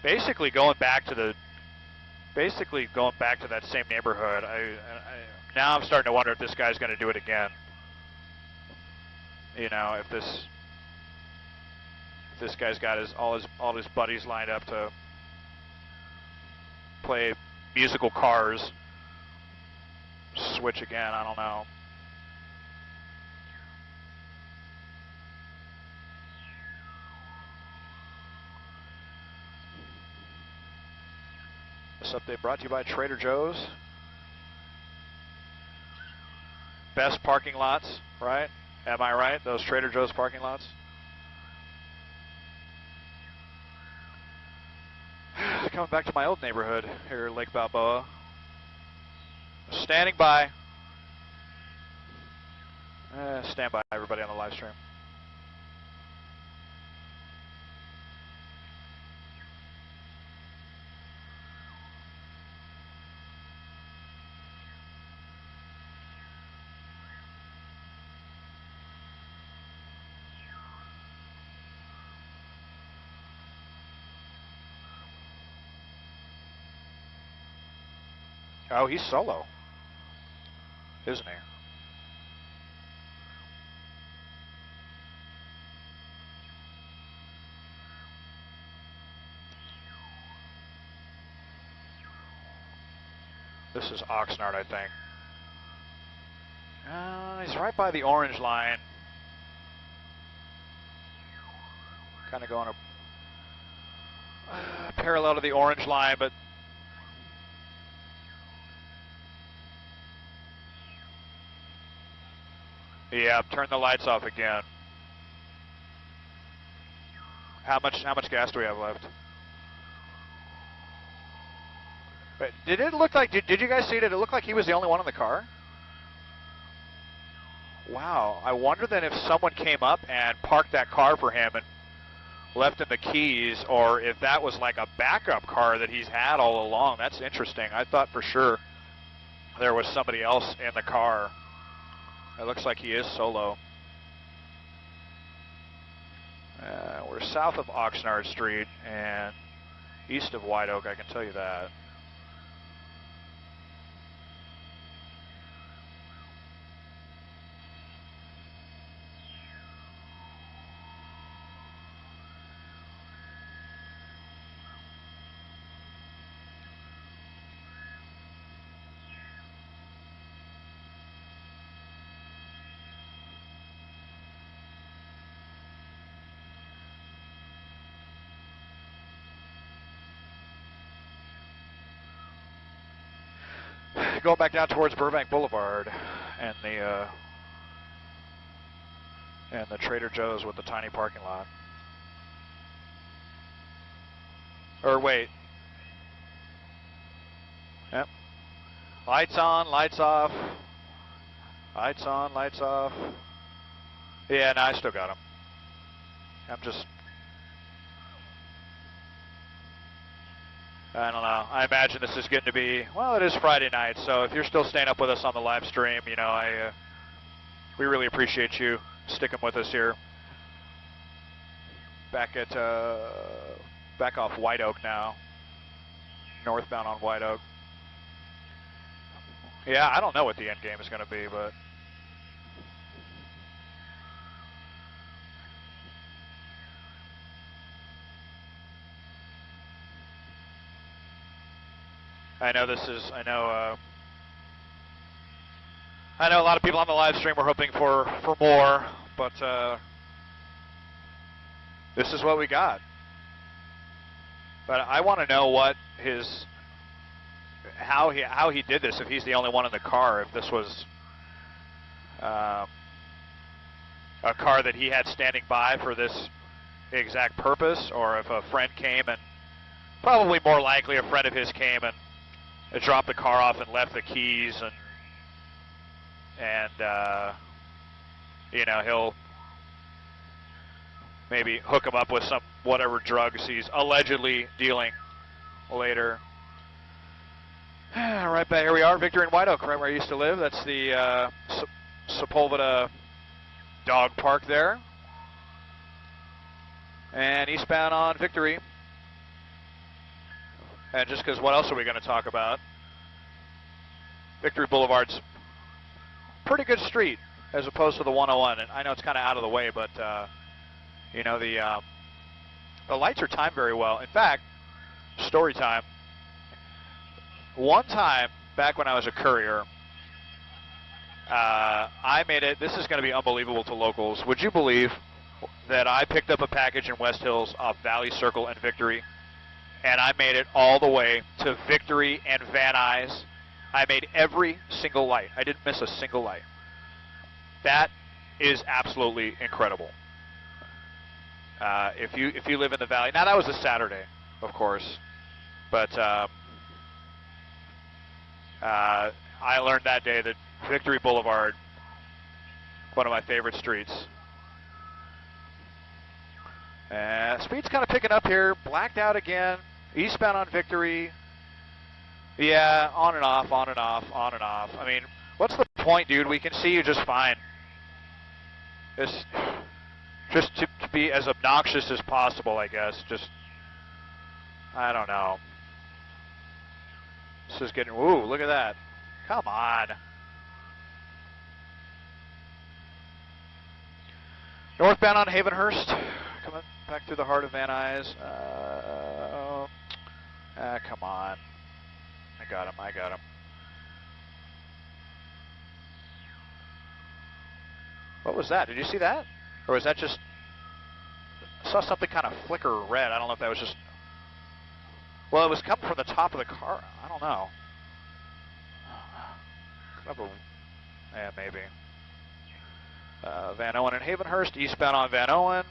Basically going back to that same neighborhood. Now I'm starting to wonder if this guy's going to do it again. You know, if this guy's got all his buddies lined up to play musical cars. Switch again, I don't know. This update brought to you by Trader Joe's. best parking lots, right? Am I right? Those Trader Joe's parking lots? Coming back to my old neighborhood here at Lake Balboa. Standing by. Stand by, everybody on the live stream. Oh, he's solo, isn't he? This is Oxnard, I think. He's right by the orange line. Kind of going parallel to the orange line, but yeah, turn the lights off again. How much gas do we have left? Wait, did it look like, did you guys see it? Did it look like he was the only one in the car? Wow, I wonder then if someone came up and parked that car for him and left him the keys, or if that was like a backup car that he's had all along. That's interesting. I thought for sure there was somebody else in the car. It looks like he is solo. We're south of Oxnard Street and east of White Oak, I can tell you that. Going back down towards Burbank Boulevard and the Trader Joe's with the tiny parking lot. Or wait. Yep. Lights on, lights off. Lights on, lights off. Yeah, no, I still got them. I'm just... I don't know. I imagine this is getting to be, well, it is Friday night, so if you're still staying up with us on the live stream, you know, we really appreciate you sticking with us here. Back off White Oak now. Northbound on White Oak. Yeah, I don't know what the end game is going to be, but... I know a lot of people on the live stream were hoping for more, but this is what we got. But I want to know what how he did this, if he's the only one in the car, if this was a car that he had standing by for this exact purpose, or if a friend came, and probably more likely a friend of his came and dropped the car off and left the keys, and you know, he'll maybe hook him up with some whatever drugs he's allegedly dealing later. Right back here we are, Victory in White Oak, right where I used to live. That's the Sepulveda dog park there. And eastbound on Victory. And just because, what else are we going to talk about? Victory Boulevard's pretty good street as opposed to the 101. And I know it's kind of out of the way, but you know, the lights are timed very well. In fact, story time. One time back when I was a courier, I made it. This is going to be unbelievable to locals. Would you believe that I picked up a package in West Hills off Valley Circle and Victory? And I made it all the way to Victory and Van Nuys. I made every single light. I didn't miss a single light. That is absolutely incredible. If you live in the valley, now that was a Saturday, of course, but I learned that day that Victory Boulevard, one of my favorite streets. Speed's kind of picking up here, blacked out again, eastbound on Victory. Yeah, on and off, on and off, on and off. I mean, what's the point, dude? We can see you just fine. It's just to be as obnoxious as possible, I guess. Just, I don't know. This is getting, ooh, look at that. Come on. Northbound on Havenhurst, coming back through the heart of Van Nuys. Come on. I got him. What was that? Did you see that? Or was that just, I saw something kind of flicker red. I don't know if that was just, well, it was coming from the top of the car. I don't know. Yeah, maybe. Van Owen and Havenhurst, eastbound on Van Owen.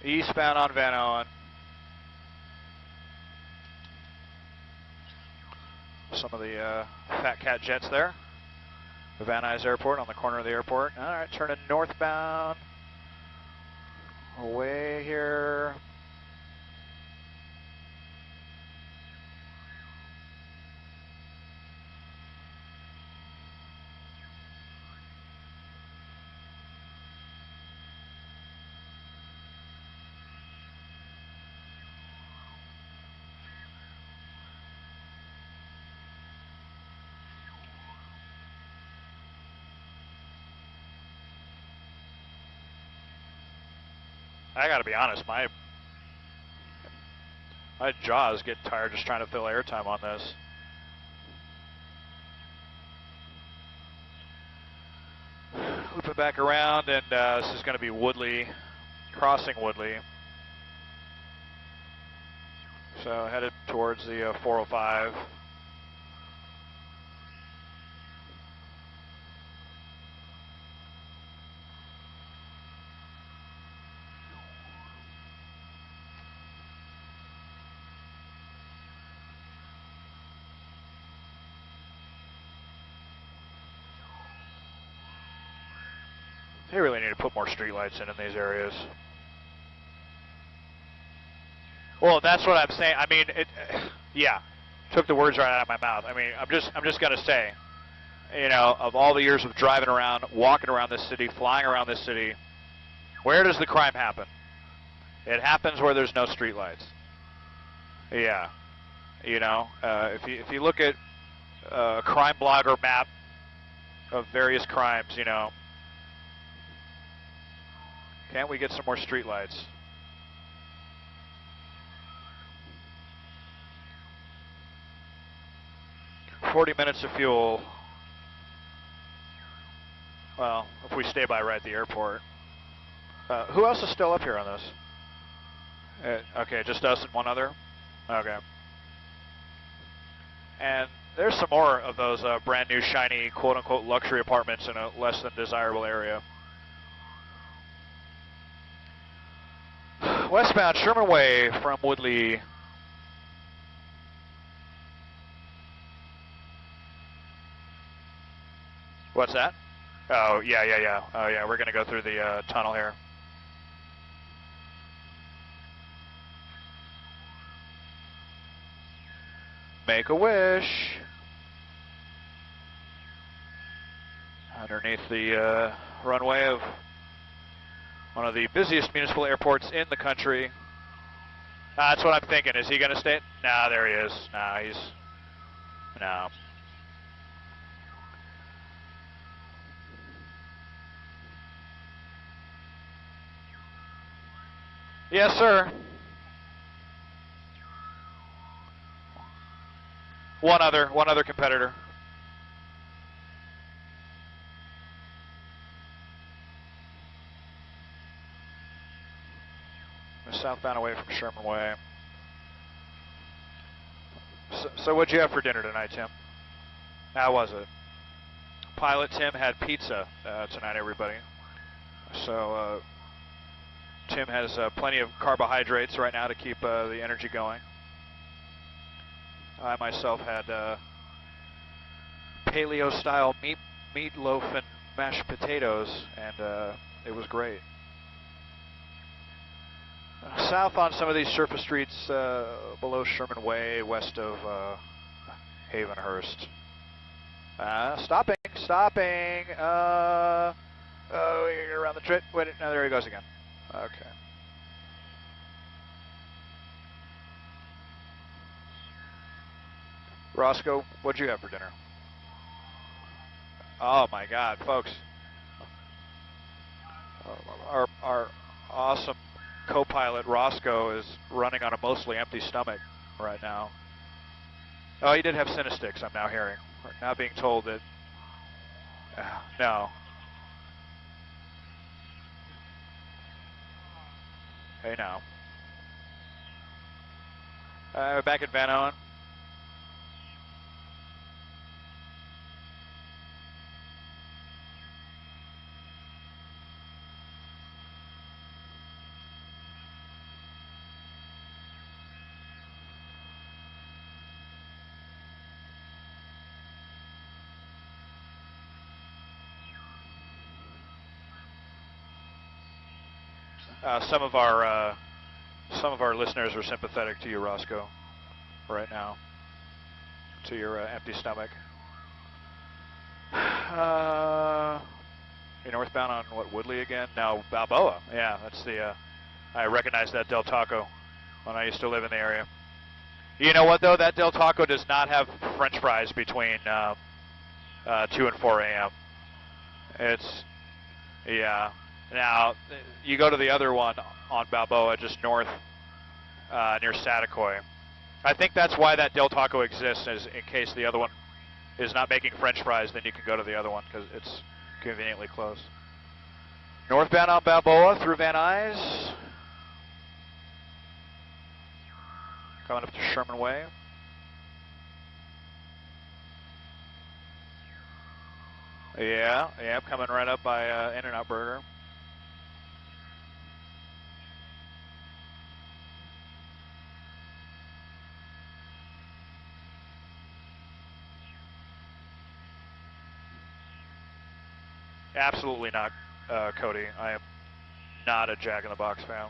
Eastbound on Van Owen. Some of the Fat Cat jets there. The Van Nuys Airport on the corner of the airport. All right, turning northbound. Away here. I gotta be honest, my jaws get tired just trying to fill airtime on this. Looping back around, and this is going to be Woodley, crossing Woodley. So headed towards the 405. They really need to put more streetlights in these areas. Well, that's what I'm saying. I mean, yeah, took the words right out of my mouth. I mean, I'm just gonna say, you know, of all the years of driving around, walking around this city, flying around this city, where does the crime happen? It happens where there's no streetlights. Yeah, you know, if you look at a crime blogger map of various crimes, you know. Can't we get some more streetlights? $40 minutes of fuel. Well, if we stay by right at the airport. Who else is still up here on this? Okay, just us and one other? Okay. And there's some more of those brand new shiny quote-unquote luxury apartments in a less than desirable area. Westbound Sherman Way from Woodley. What's that? Oh, yeah. Oh, yeah, we're going to go through the tunnel here. Make a wish. Underneath the runway of one of the busiest municipal airports in the country. That's what I'm thinking. Is he going to stay? Nah, there he is. Nah, he's... No. Yes, sir. One other competitor. southbound away from Sherman Way. So what'd you have for dinner tonight, Tim? How was it? Pilot Tim had pizza tonight, everybody. So Tim has plenty of carbohydrates right now to keep the energy going. I myself had paleo-style meatloaf and mashed potatoes, and it was great. South on some of these surface streets below Sherman Way, west of Havenhurst. Stopping. Oh, you're around the trip. Wait, no, there he goes again. Okay. Roscoe, what'd you have for dinner? Oh my God, folks. Our awesome co-pilot Roscoe is running on a mostly empty stomach right now. Oh, he did have Cinestics, I'm now hearing. We're now being told that, no. Hey now. We're back at Van Owen. Some of our listeners are sympathetic to you, Roscoe, right now, to your empty stomach. You're northbound on what, Woodley again? No, Balboa. Yeah, that's the. I recognize that Del Taco when I used to live in the area. You know what though? That Del Taco does not have French fries between 2 and 4 a.m. It's, yeah. Now, you go to the other one on Balboa, just north near Saticoy. I think that's why that Del Taco exists, is in case the other one is not making French fries, then you can go to the other one because it's conveniently close. Northbound on Balboa through Van Nuys. Coming up to Sherman Way. Yeah, coming right up by In-N-Out Burger. Absolutely not, Cody. I am not a Jack in the Box fan.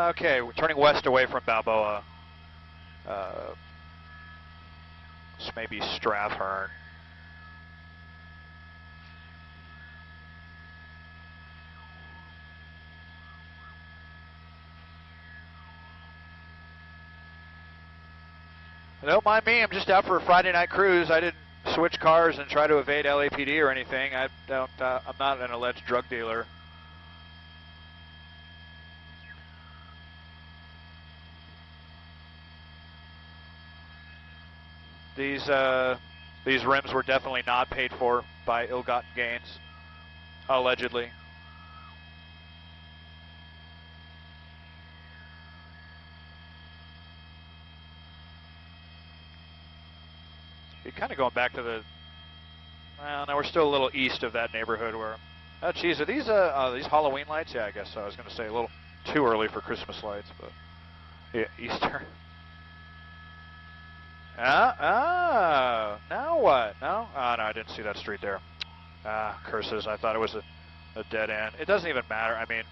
Okay, we're turning west away from Balboa. This may be Strathern. Don't mind me, I'm just out for a Friday night cruise. I didn't switch cars and try to evade LAPD or anything. I'm not an alleged drug dealer. These rims were definitely not paid for by ill-gotten gains, allegedly. You're kind of going back to the, well, no, we're still a little east of that neighborhood where, oh geez, are these Halloween lights? Yeah, I guess so. I was going to say a little too early for Christmas lights, but yeah, Easter. Now what? No? Oh, no, I didn't see that street there. Curses, I thought it was a dead end. It doesn't even matter, I mean.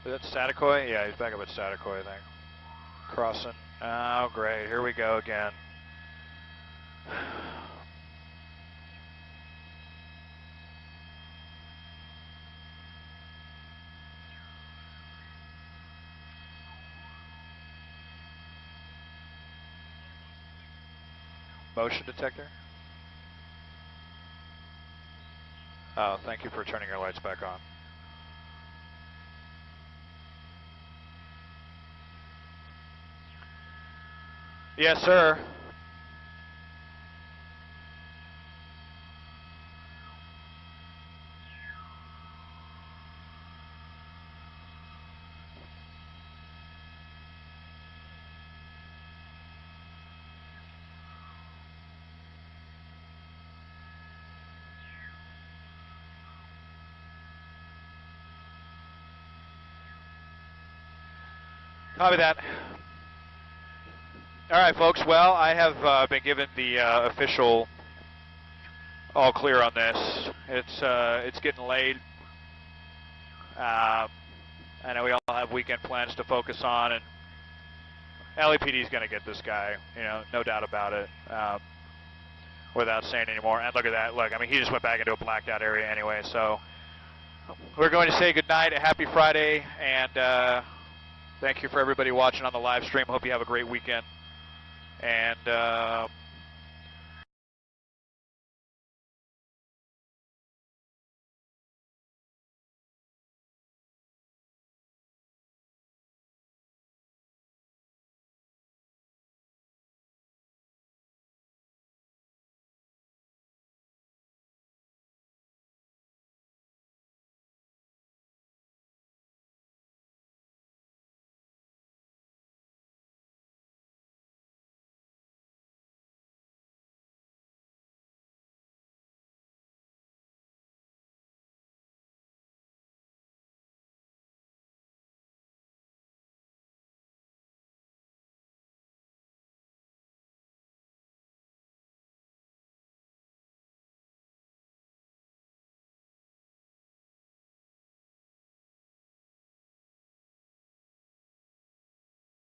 Is that Saticoy? Yeah, he's back up at Saticoy, I think. Crossing. Oh, great. Here we go again. Motion detector. Oh, thank you for turning your lights back on. Yes, sir. Copy that. All right, folks. Well, I have been given the official all clear on this. It's getting late. I know we all have weekend plans to focus on, and LAPD is going to get this guy. You know, no doubt about it. Without saying any more. And look at that. Look, I mean, he just went back into a blacked out area anyway. So we're going to say goodnight, a happy Friday, and thank you for everybody watching on the live stream. Hope you have a great weekend. And